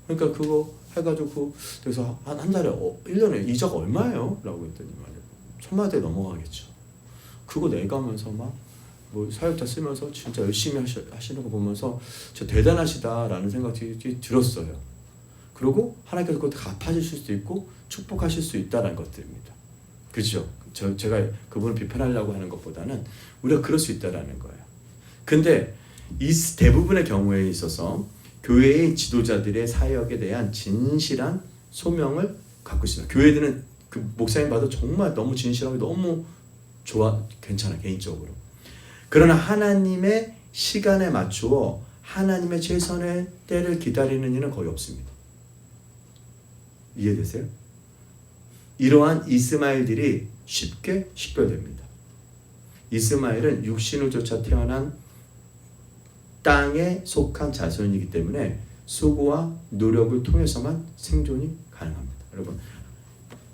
그러니까 그거 해가지고 그래서 한 달에 1년에 이자가 얼마예요? 라고 했더니 말이에요. 1,000만 원 넘어가겠죠. 그거 내가면서 사역자 쓰면서 진짜 열심히 하시는 거 보면서 진짜 대단하시다라는 생각이 들었어요. 그리고 하나님께서 그것도 갚아주실 수도 있고 축복하실 수 있다는 것들입니다. 그죠? 제가 그분을 비판하려고 하는 것보다는 우리가 그럴 수 있다라는 거예요. 근데 이 대부분의 경우에 있어서 교회의 지도자들의 사역에 대한 진실한 소명을 갖고 있습니다. 교회들은 그 목사님 봐도 정말 너무 진실하고 너무 좋아, 괜찮아 개인적으로. 그러나 하나님의 시간에 맞추어 하나님의 최선의 때를 기다리는 이는 거의 없습니다. 이해되세요? 이러한 이스마엘들이 쉽게 식별됩니다. 이스마엘은 육신을 쫓아 태어난 땅에 속한 자손이기 때문에 수고와 노력을 통해서만 생존이 가능합니다. 여러분,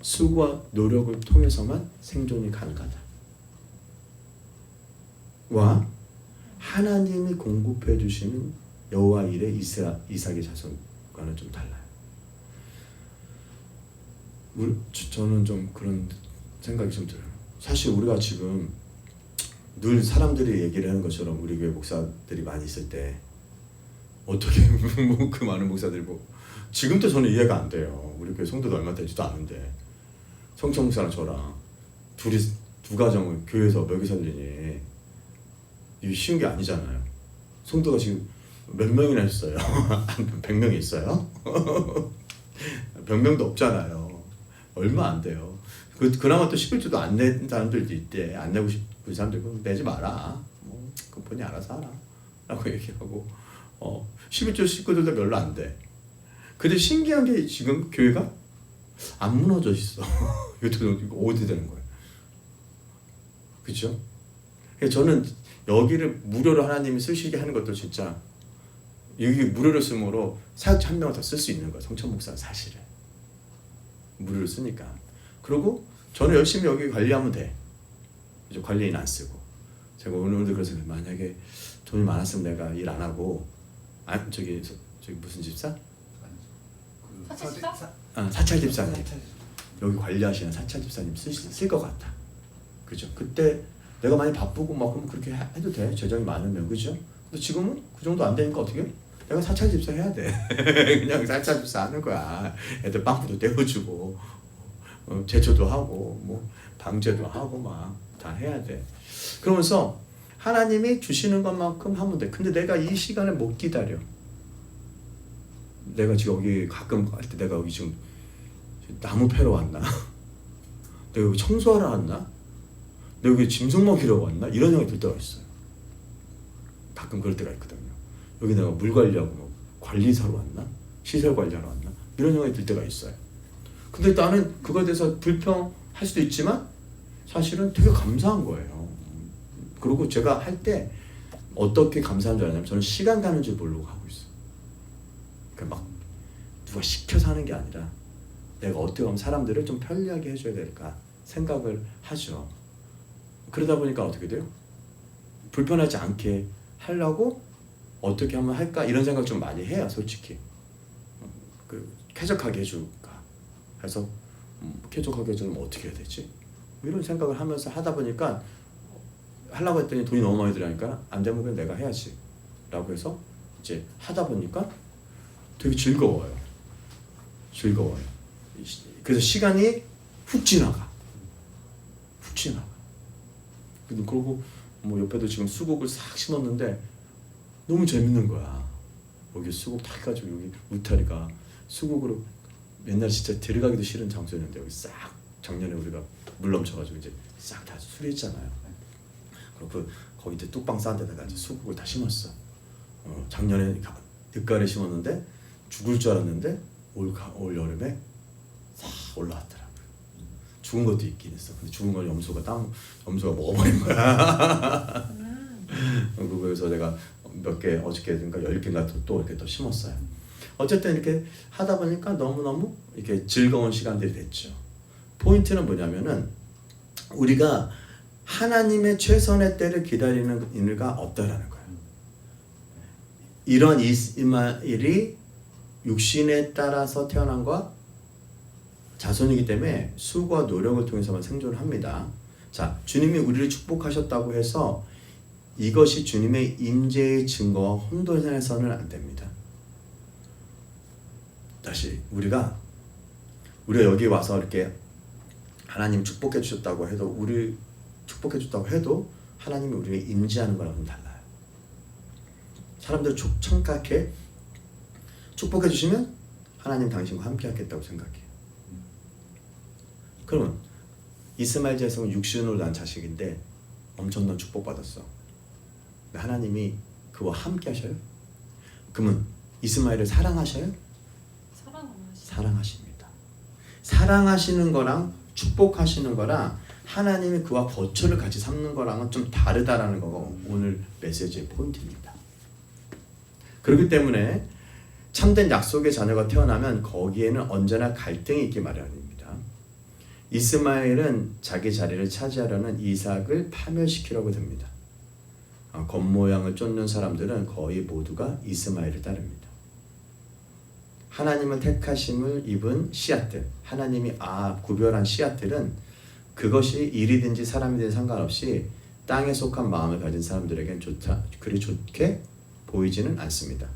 수고와 노력을 통해서만 생존이 가능하다. 와 하나님이 공급해 주시는 여호와 일의 이삭의 자손과는 좀 달라요. 저는 좀 그런 생각이 좀 들어요. 사실 우리가 지금 늘 사람들이 얘기를 하는 것처럼 우리 교회 목사들이 많이 있을 때 어떻게 그 많은 목사들이 지금도 저는 이해가 안 돼요. 우리 교회 성도도 얼마 되지도 않은데 성청 목사랑 저랑 두 가정을 교회에서 먹여 살리니 이게 쉬운 게 아니잖아요. 성도가 지금 몇 명이나 있어요? 100명이 있어요? 100명도 없잖아요. 얼마 안 돼요. 그나마 또 11조도 안 낸 사람들도 있대. 안 내고 싶은 사람들 내지 마라. 그 본인이 알아서 하라. 라고 얘기하고 11조 식구들도 별로 안 돼. 근데 신기한 게 지금 교회가 안 무너져 있어. 이거 어디 되는 거예요? 그렇죠? 저는 여기를 무료로 하나님이 쓰시게 하는 것도 진짜 여기 무료로 쓰므로 사역자 한 명을 더 쓸 수 있는 거예요. 성천 목사는 사실은 무료로 쓰니까. 그리고 저는 열심히 여기 관리하면 돼. 이제 관리인 안 쓰고. 제가 오늘도 그래서 만약에 돈이 많았으면 내가 일 안 하고 저기 무슨 집사? 사찰 집사? 사찰 집사님. 여기 관리하시는 사찰 집사님 쓸 것 같아. 그죠? 그때 내가 많이 바쁘고 그러면 그렇게 해도 돼. 재정이 많으면. 그죠? 근데 지금은 그 정도 안 되니까 어떻게 해? 내가 사찰 집사 해야 돼. 그냥 사찰 집사 하는 거야. 애들 빵꾸도 떼어주고 제초도 하고 방제도 하고 다 해야 돼. 그러면서 하나님이 주시는 것만큼 하면 돼. 근데 내가 이 시간을 못 기다려. 내가 지금 여기 가끔 갈 때 내가 여기 지금 나무 패러 왔나? 내가 여기 청소하러 왔나? 내가 여기 짐승 먹이러 왔나? 이런 생각이 들 때가 있어요. 가끔 그럴 때가 있거든요. 여기 내가 물 관리하고 관리사로 왔나? 시설 관리하러 왔나? 이런 생각이 들 때가 있어요. 근데 나는 그거에 대해서 불평할 수도 있지만 사실은 되게 감사한 거예요. 그리고 제가 할 때 어떻게 감사한 줄 아냐면 저는 시간 가는 줄 모르고 하고 있어요. 그러니까 누가 시켜서 하는 게 아니라 내가 어떻게 하면 사람들을 좀 편리하게 해줘야 될까 생각을 하죠. 그러다 보니까 어떻게 돼요? 불편하지 않게 하려고 어떻게 하면 할까 이런 생각 좀 많이 해요. 솔직히 쾌적하게 해줄까 해서 쾌적하게 해주면 어떻게 해야 되지? 이런 생각을 하면서 하다 보니까 하려고 했더니 돈이 너무 많이 들어가니까 안 되면 그냥 내가 해야지 라고 해서 이제 하다 보니까 되게 즐거워요. 즐거워요. 그래서 시간이 훅 지나가. 그리고 뭐 옆에도 지금 수국을 싹 심었는데 너무 재밌는 거야. 여기 수국 다 해가지고 여기 울타리가 수국으로 옛날 진짜 들어가기도 싫은 장소였는데 여기 싹 작년에 우리가 물 넘쳐가지고 이제 싹 다 수리했잖아요. 그리고 거기 이제 뚝방 쌓은 데다가 이제 수국을 다 심었어. 작년에 늦가을에 심었는데 죽을 줄 알았는데 올 여름에 싹 올라왔더라고요. 죽은 것도 있긴 했어. 근데 죽은 걸 염소가 먹어버린 거야. 그래서 내가 몇 개 어저께인가 10개인가 또 이렇게 또 심었어요. 어쨌든 이렇게 하다 보니까 너무너무 이렇게 즐거운 시간들이 됐죠. 포인트는 뭐냐면은 우리가 하나님의 최선의 때를 기다리는 이유가 없다라는 거예요. 이런 이스마엘이 육신에 따라서 태어난 과 자손이기 때문에 수고와 노력을 통해서만 생존을 합니다. 자, 주님이 우리를 축복하셨다고 해서 이것이 주님의 임재의 증거와 혼돈해서는 안 됩니다. 다시 우리가 여기 와서 이렇게 하나님 축복해 주셨다고 해도 하나님이 우리에게 임재하는 거랑은 달라요. 사람들 청각해 축복해 주시면 하나님 당신과 함께 하겠다고 생각해. 그러면 이스마엘 자손은 육신으로 난 자식인데 엄청난 축복받았어. 하나님이 그와 함께 하셔요? 그러면 이스마엘을 사랑하셔요? 사랑하십니다. 사랑하시는 거랑 축복하시는 거랑 하나님이 그와 거처를 같이 삼는 거랑은 좀 다르다라는 거가 오늘 메시지의 포인트입니다. 그렇기 때문에 참된 약속의 자녀가 태어나면 거기에는 언제나 갈등이 있기 마련입니다. 이스마엘은 자기 자리를 차지하려는 이삭을 파멸시키려고 듭니다. 겉모양을 쫓는 사람들은 거의 모두가 이스마엘을 따릅니다. 하나님은 택하심을 입은 씨앗들, 하나님이 구별한 씨앗들은 그것이 일이든지 사람이든지 상관없이 땅에 속한 마음을 가진 사람들에겐 그리 좋게 보이지는 않습니다.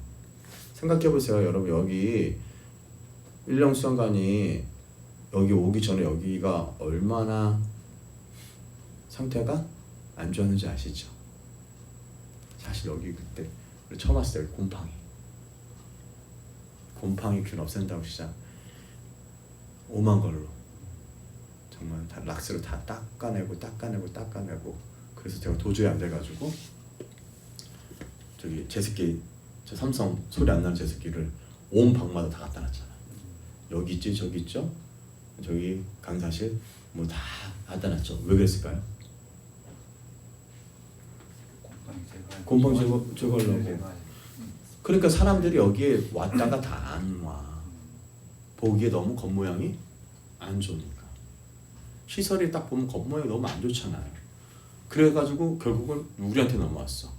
생각해 보세요. 여러분, 여기 일령수양관이 여기 오기 전에 여기가 얼마나 상태가 안 좋았는지 아시죠? 사실 여기 그때 처음 왔을 때 곰팡이 균 없앤다고 진짜 오만 걸로 정말 다 락스로 다 닦아내고 그래서 제가 도저히 안 돼가지고 저기 제습기, 저 삼성 소리 안 나는 제습기를 온 방마다 다 갖다 놨잖아. 여기 있지, 저기 있죠, 저기 강사실 뭐 다 갖다 놨죠. 왜 그랬을까요? 곰팡이 제거하려고. 그러니까 사람들이 여기에 왔다가 다 안 와. 보기에 너무 겉모양이 안 좋으니까. 시설이 딱 보면 겉모양이 너무 안 좋잖아요. 그래가지고 결국은 우리한테 넘어왔어.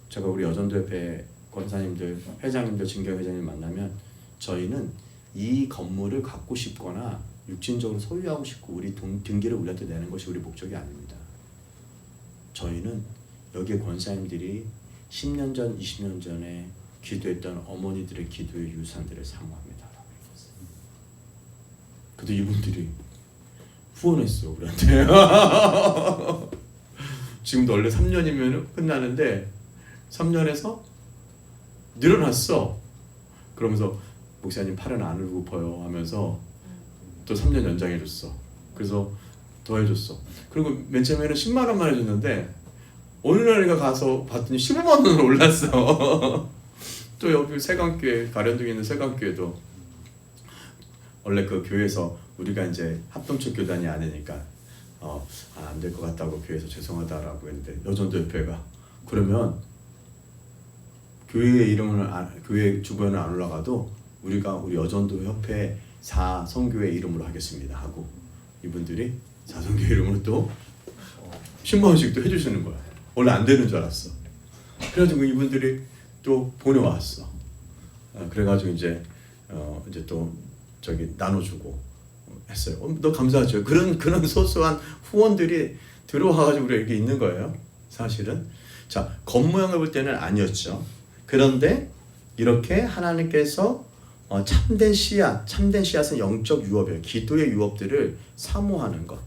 제가 우리 여전도협회 권사님들, 회장님들, 진경회장님 만나면 저희는 이 건물을 갖고 싶거나 육신적으로 소유하고 싶고 우리 등기를 우리한테 내는 것이 우리 목적이 아닙니다. 저희는 여기에 권사님들이 10년 전, 20년 전에 기도했던 어머니들의 기도의 유산들을 사모합니다. 근데 이분들이 후원했어 우리한테. 지금도 원래 3년이면 끝나는데 3년에서 늘어났어. 그러면서 목사님 팔은 안 울고퍼요 하면서 또 3년 연장해줬어. 그래서 더 해줬어. 그리고 맨 처음에는 10만 원만 해줬는데 어느 날가 가서 봤더니 15만 원으로 올랐어. 또 여기 세강교회, 가련동에 있는 세강교회도 원래 그 교회에서 우리가 이제 합동체 교단이 아니니까 안 될 것 같다고 교회에서 죄송하다라고 했는데 여전도협회가 그러면 교회의 이름을 교회 주변을 안 올라가도 우리가 우리 여전도협회 사성교회 이름으로 하겠습니다 하고 이분들이 사성교회 이름으로 또 10만 원씩 또 해주시는 거야. 원래 안 되는 줄 알았어. 그래가지고 이분들이 또 보내왔어. 그래가지고 이제 또 저기 나눠주고 했어요. 너 감사하죠. 그런 소소한 후원들이 들어와가지고 우리가 이렇게 있는 거예요. 사실은. 자, 겉모양을 볼 때는 아니었죠. 그런데 이렇게 하나님께서 참된 씨앗은 영적 유업이에요. 기도의 유업들을 사모하는 것.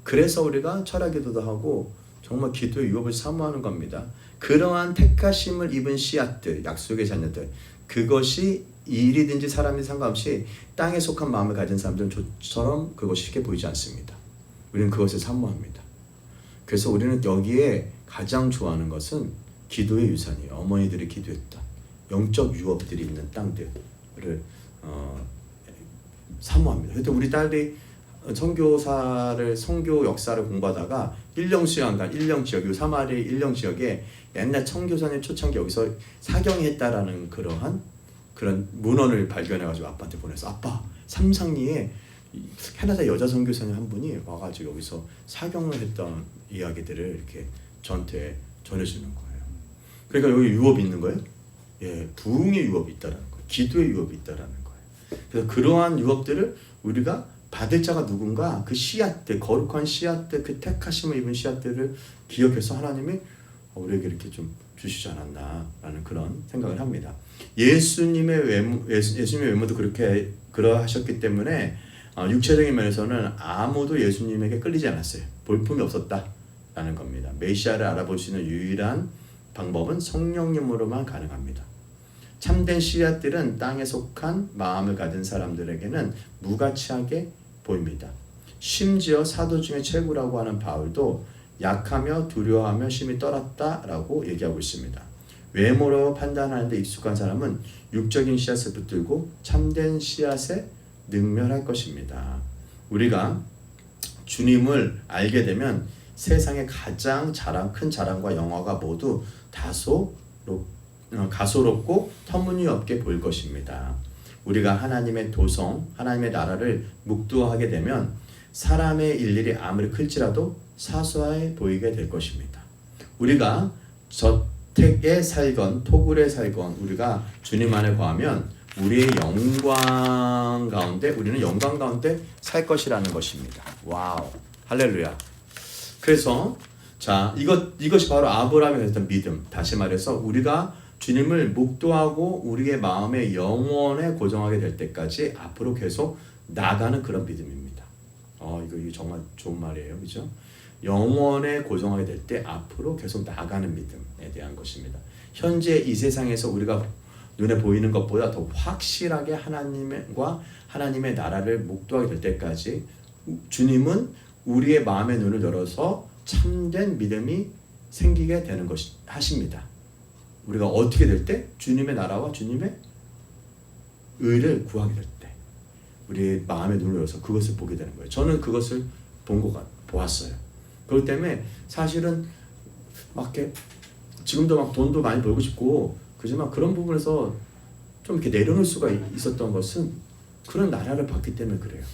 그래서 우리가 철학 기도도 하고 정말 기도의 유업을 사모하는 겁니다. 그러한 택하심을 입은 씨앗들, 약속의 자녀들, 그것이 일이든지 사람이 상관없이 땅에 속한 마음을 가진 사람들처럼 그것이 쉽게 보이지 않습니다. 우리는 그것을 사모합니다. 그래서 우리는 여기에 가장 좋아하는 것은 기도의 유산이에요. 어머니들이 기도했다. 영적 유업들이 있는 땅들을 사모합니다. 그때 우리 딸이 선교 역사를 공부하다가 일령 지역, 사마리 일령 지역에 옛날 청교사님 초창기 여기서 사경이 했다라는 그런 문헌을 발견해가지고 아빠한테 보내서 아빠 삼상리에 캐나다 여자 선교사님 한 분이 와가지고 여기서 사경을 했던 이야기들을 이렇게 저한테 전해주는 거예요. 그러니까 여기 유업이 있는 거예요. 예, 부흥의 유업이 있다라는 거예요. 기도의 유업이 있다라는 거예요. 그래서 그러한 유업들을 우리가 받을 자가 누군가, 그 씨앗들, 거룩한 씨앗들, 그 택하심을 입은 씨앗들을 기억해서 하나님이 우리에게 이렇게 좀 주시지 않았나라는 그런 생각을 합니다. 예수님의 외모도 그러하셨기 때문에 육체적인 면에서는 아무도 예수님에게 끌리지 않았어요. 볼품이 없었다라는 겁니다. 메시아를 알아볼 수 있는 유일한 방법은 성령님으로만 가능합니다. 참된 씨앗들은 땅에 속한 마음을 가진 사람들에게는 무가치하게 보입니다. 심지어 사도 중에 최고라고 하는 바울도 약하며 두려워하며 심히 떨었다라고 얘기하고 있습니다. 외모로 판단하는데 익숙한 사람은 육적인 씨앗을 붙들고 참된 씨앗에 능멸할 것입니다. 우리가 주님을 알게 되면 세상의 가장 큰 자랑과 영화가 모두 가소롭고 터무니없게 보일 것입니다. 우리가 하나님의 도성, 하나님의 나라를 묵두하게 되면 사람의 일일이 아무리 클지라도 사소해 보이게 될 것입니다. 우리가 저택에 살건 토굴에 살건 우리가 주님 안에 거하면 우리는 영광 가운데 살 것이라는 것입니다. 와우, 할렐루야. 그래서 자, 이것이 바로 아브라함이 가졌던 믿음. 다시 말해서 우리가 주님을 묵도하고 우리의 마음의 영원에 고정하게 될 때까지 앞으로 계속 나가는 그런 믿음입니다. 이거 정말 좋은 말이에요, 그죠? 영원에 고정하게 될 때 앞으로 계속 나가는 믿음에 대한 것입니다. 현재 이 세상에서 우리가 눈에 보이는 것보다 더 확실하게 하나님의 나라를 묵도하게 될 때까지 주님은 우리의 마음의 눈을 열어서 참된 믿음이 생기게 되는 하십니다. 우리가 어떻게 될 때? 주님의 나라와 주님의 의를 구하게 될 때 우리의 마음의 눈을 열어서 그것을 보게 되는 거예요. 저는 그것을 보았어요. 그렇기 때문에 사실은 지금도 막 돈도 많이 벌고 싶고 그지만 그런 부분에서 좀 이렇게 내려놓을 수가 있었던 것은 그런 나라를 봤기 때문에 그래요.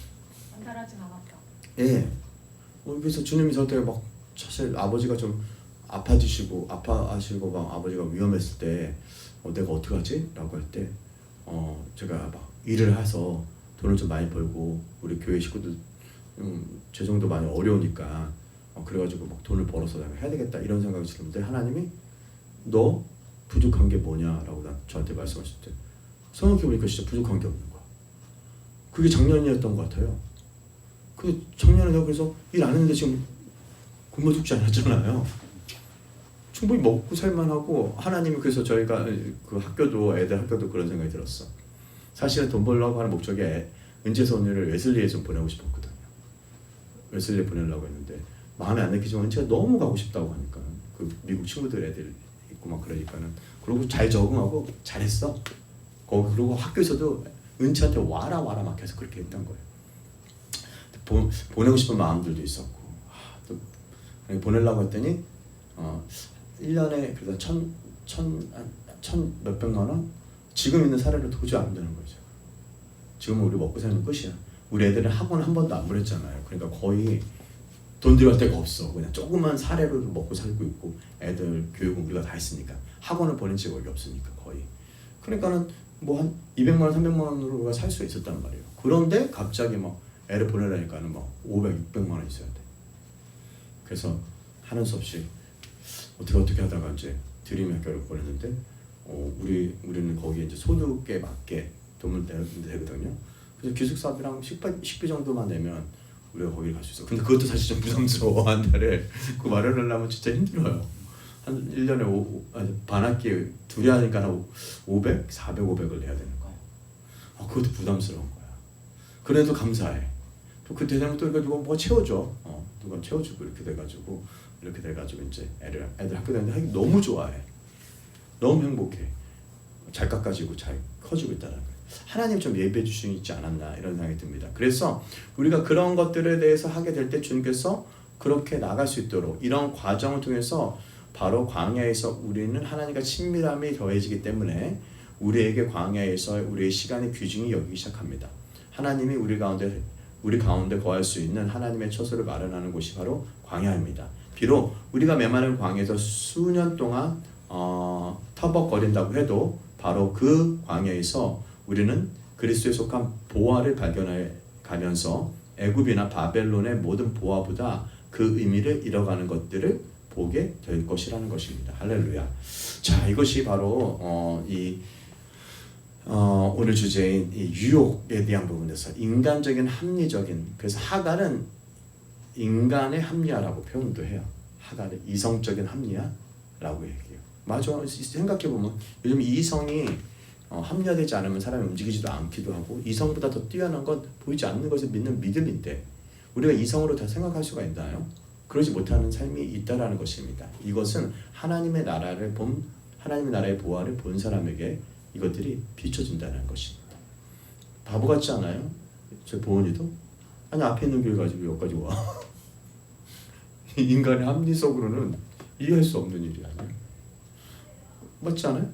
안달하진 않았다. 예. 그래서 주님이 저한테 사실 아버지가 좀 아파하시고 막 아버지가 위험했을 때 내가 어떻게 하지? 라고 할 때 제가 일을 해서 돈을 좀 많이 벌고 우리 교회 식구들 재정도 많이 어려우니까 그래가지고 돈을 벌어서 내가 해야 되겠다 이런 생각이 들었는데 하나님이 너 부족한 게 뭐냐라고 저한테 말씀하실 때 생각해보니까 진짜 부족한 게 없는 거야. 그게 작년이었던 것 같아요. 작년에 내가 그래서 일 안 했는데 지금 굶어 죽지 않았잖아요. 충분히 먹고 살만하고 하나님이 그래서 저희가 그 애들 학교도 그런 생각이 들었어. 사실은 돈 벌려고 하는 목적이 은채서 언니를 웨슬리에 좀 보내고 싶었거든요. 웨슬리에 보내려고 했는데 마음에 안 내키지만 은채가 너무 가고 싶다고 하니까 그 미국 친구들 애들 있고 막 그러니까는 그리고 잘 적응하고 잘했어. 그리고 학교에서도 은채한테 와라 막 계속 그렇게 했던 거예요. 보내고 싶은 마음들도 있었고 또 보내려고 했더니 1년에 그래도 천 몇백만 원? 지금 있는 사례로 도저히 안 되는 거죠. 지금은 우리 먹고 사는 끝이야. 우리 애들은 학원 한 번도 안 보냈잖아요. 그러니까 거의 돈 들여갈 데가 없어. 그냥 조그만 사례로 먹고 살고 있고 애들 교육은 우리가 다 했으니까 학원을 보낸 적이 없으니까 거의. 그러니까는 한 200만 원, 300만 원으로 우리가 살 수 있었단 말이에요. 그런데 갑자기 애를 보내려니까는 500, 600만 원 있어야 돼. 그래서 하는 수 없이 어떻게 하다가 이제 드림 학교를 보냈는데 우리는 거기에 이제 소득에 맞게 돈을 내거든요. 그래서 기숙사비랑 식비 정도만 내면 우리가 거기 갈 수 있어. 근데 그것도 사실 좀 부담스러워. 한 달에 그거 마련하려면 진짜 힘들어요. 한 1년에 반학기 둘이 하니까 한 500, 400, 500을 내야 되는 거예요. 그것도 부담스러운 거야. 그래도 감사해. 또 그 되면 또 이거 누가 뭐 채워줘. 누가 채워주고 이렇게 돼가지고 이제 애들 학교 다니는데 하기 너무 좋아해. 너무 행복해. 잘 깎아지고 잘 커지고 있다는 거예요. 하나님 좀 예배해 주시지 있지 않았나 이런 생각이 듭니다. 그래서 우리가 그런 것들에 대해서 하게 될 때 주님께서 그렇게 나갈 수 있도록 이런 과정을 통해서 바로 광야에서 우리는 하나님과 친밀함이 더해지기 때문에 우리에게 광야에서 우리의 시간의 귀중히 여기기 시작합니다. 하나님이 우리 가운데 거할 수 있는 하나님의 처소를 마련하는 곳이 바로 광야입니다. 비록 우리가 메마른 광야에서 수년 동안 터벅거린다고 해도 바로 그 광야에서 우리는 그리스도에 속한 보화를 발견해 가면서 애굽이나 바벨론의 모든 보화보다 그 의미를 잃어가는 것들을 보게 될 것이라는 것입니다. 할렐루야. 자, 이것이 바로 오늘 주제인 이 유혹에 대한 부분에서 인간적인 합리적인, 그래서 하갈은 인간의 합리화라고 표현도 해요. 하갈은 이성적인 합리화라고 얘기해요. 맞아. 생각해보면 요즘 이성이 합리화되지 않으면 사람이 움직이지도 않기도 하고, 이성보다 더 뛰어난 건 보이지 않는 것을 믿는 믿음인데 우리가 이성으로 다 생각할 수가 있나요? 그러지 못하는 삶이 있다라는 것입니다. 이것은 하나님의 나라의 보화를 본 사람에게 이것들이 비춰진다는 것입니다. 바보 같지 않아요? 저 보은이도? 아니 앞에 있는 길 가지고 여기까지 와. 인간의 합리적으로는 이해할 수 없는 일이 아니에요. 맞지 않아요?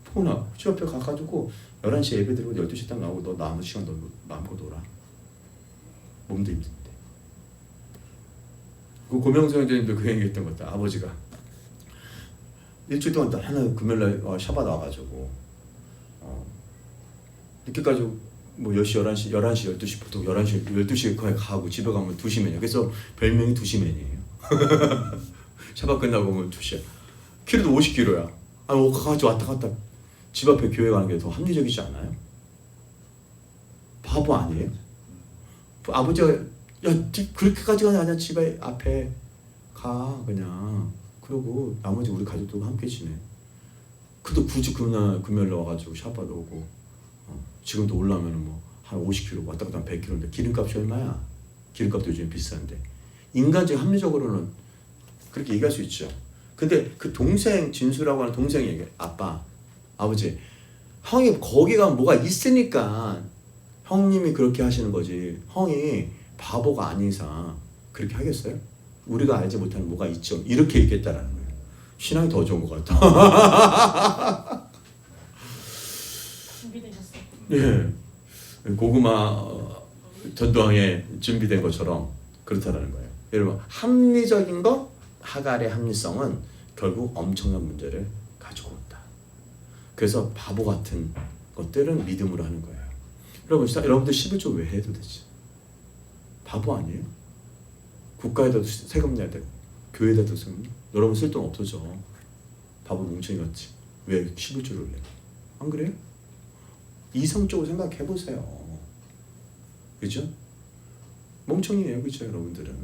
보은아, 집 앞에 가가지고 11시에 예배 드리고 12시 딱 나오고 너 남은 시간 너 마음껏 놀아. 몸도 힘든데. 그 고명수 형제님도 그 얘기했던 것 같다. 아버지가 일주일 동안 하나 금요일날 샤바 나와가지고 늦게까지 뭐 10시, 11시, 12시 보통 12시에 가고 집에 가면 2시면이에요. 그래서 별명이 2시맨이에요. 샤바 끝나고 오면 2시야. 키로도 50km야. 아니 가가지고 왔다 갔다 집 앞에 교회 가는 게 더 합리적이지 않아요? 바보 아니에요? 아버지가 야, 그렇게까지 가냐? 아니야, 집에 앞에 가 그냥. 그러고 나머지 우리 가족도 함께 지내. 그래도 굳이 그날 금요일에 와가지고 샤바도 오고, 지금도 올라오면은 뭐 한 50km 왔다 갔다 100km인데 기름값이 얼마야? 기름값도 요즘 비싼데. 인간적 합리적으로는 그렇게 얘기할 수 있죠. 근데 그 동생 진수라고 하는 동생이 얘기해. 아버지, 형이 거기가 뭐가 있으니까 형님이 그렇게 하시는 거지. 형이 바보가 아닌 이상 그렇게 하겠어요? 우리가 알지 못하는 뭐가 있죠. 이렇게 얘기했다라는 거예요. 신앙이 더 좋은 것 같아. 준비되셨어요? 예, 고구마 전도항에 준비된 것처럼 그렇다라는 거예요. 여러분, 합리적인 거, 하갈의 합리성은 결국 엄청난 문제를 가지고 온다. 그래서 바보 같은 것들은 믿음으로 하는 거예요. 여러분들 11조 왜 해도 되지? 바보 아니에요? 국가에다도 세금 내야 되고 교회에다도 세금. 여러분 쓸 돈 없어져. 바보 뭉청이 같지. 왜 11조를 내? 안 그래요? 이성적으로 생각해보세요. 그죠? 멍청이에요. 그죠 여러분들은.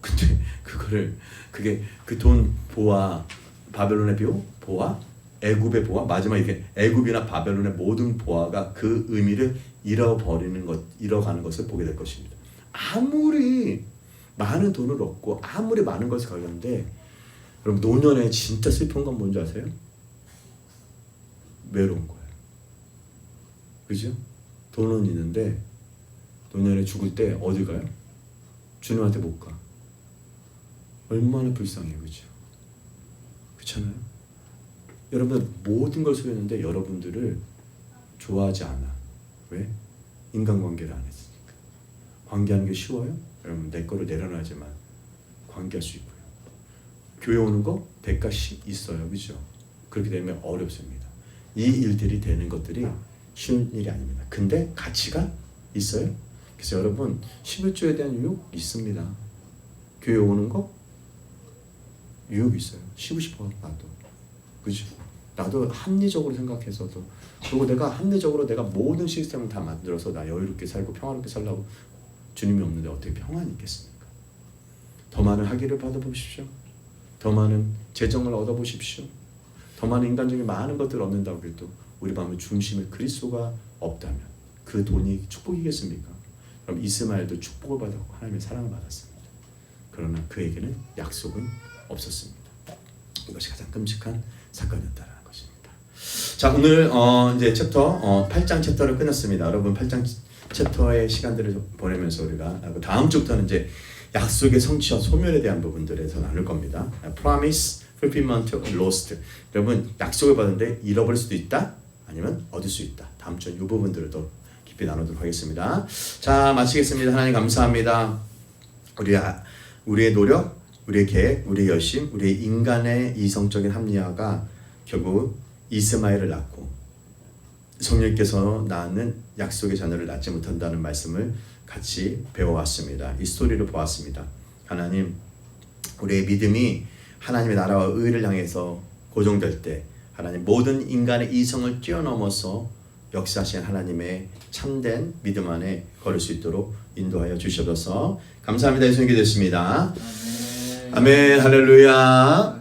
근데 그게 그 돈 보아, 바벨론의 보아, 애굽의 보아, 마지막 이렇게 애굽이나 바벨론의 모든 보아가 그 의미를 잃어가는 것을 보게 될 것입니다. 아무리 많은 돈을 얻고 아무리 많은 것을 가졌는데, 여러분 노년에 진짜 슬픈 건 뭔지 아세요? 외로운 거예요. 그죠? 돈은 있는데 노년에 죽을 때 어디 가요? 주님한테 못 가. 얼마나 불쌍해요. 그죠? 그렇잖아요? 여러분 모든 걸 소유했는데 여러분들을 좋아하지 않아. 왜? 인간관계를 안 했으니까. 관계하는 게 쉬워요? 여러분 내 거를 내려놔야지만 관계할 수 있고요. 교회 오는 거 대가씩 있어요. 그죠? 그렇게 되면 어렵습니다. 이 일들이 되는 것들이 쉬운 일이 아닙니다. 근데 가치가 있어요. 그래서 여러분 11조에 대한 유혹 있습니다. 교회 오는 거 유혹 있어요. 쉬고 싶어 나도. 그죠? 나도 합리적으로 생각해서도 그리고 내가 합리적으로 내가 모든 시스템을 다 만들어서 나 여유롭게 살고 평화롭게 살라고 주님이 없는데 어떻게 평안이 있겠습니까? 더 많은 학위를 받아보십시오. 더 많은 재정을 얻어보십시오. 더 많은 인간적인 많은 것들을 얻는다고 해도 우리 마음의 중심에 그리스도가 없다면 그 돈이 축복이겠습니까? 그럼 이스마엘도 축복을 받았고 하나님의 사랑을 받았습니다. 그러나 그에게는 약속은 없었습니다. 이것이 가장 끔찍한 사건이었다는 것입니다. 자, 오늘 이제 챕터 8장 챕터를 끝냈습니다. 여러분 8장 챕터의 시간들을 보내면서 우리가 다음 주부터는 이제 약속의 성취와 소멸에 대한 부분들에서 나눌 겁니다. Promise, fulfillment, lost. 여러분 약속을 받았는데 잃어버릴 수도 있다. 아니면 얻을 수 있다. 다음 주는 이 부분들을 더 깊이 나누도록 하겠습니다. 자, 마치겠습니다. 하나님 감사합니다. 우리의 노력, 우리의 계획, 우리의 열심, 우리의 인간의 이성적인 합리화가 결국 이스마엘을 낳고 성령께서 낳는 약속의 자녀를 낳지 못한다는 말씀을 같이 배워왔습니다. 이 스토리를 보았습니다. 하나님, 우리의 믿음이 하나님의 나라와 의를 향해서 고정될 때 하나님 모든 인간의 이성을 뛰어넘어서 역사하신 하나님의 참된 믿음 안에 걸을 수 있도록 인도하여 주셔서 감사합니다. 예수님께 됐습니다. 아멘. 할렐루야.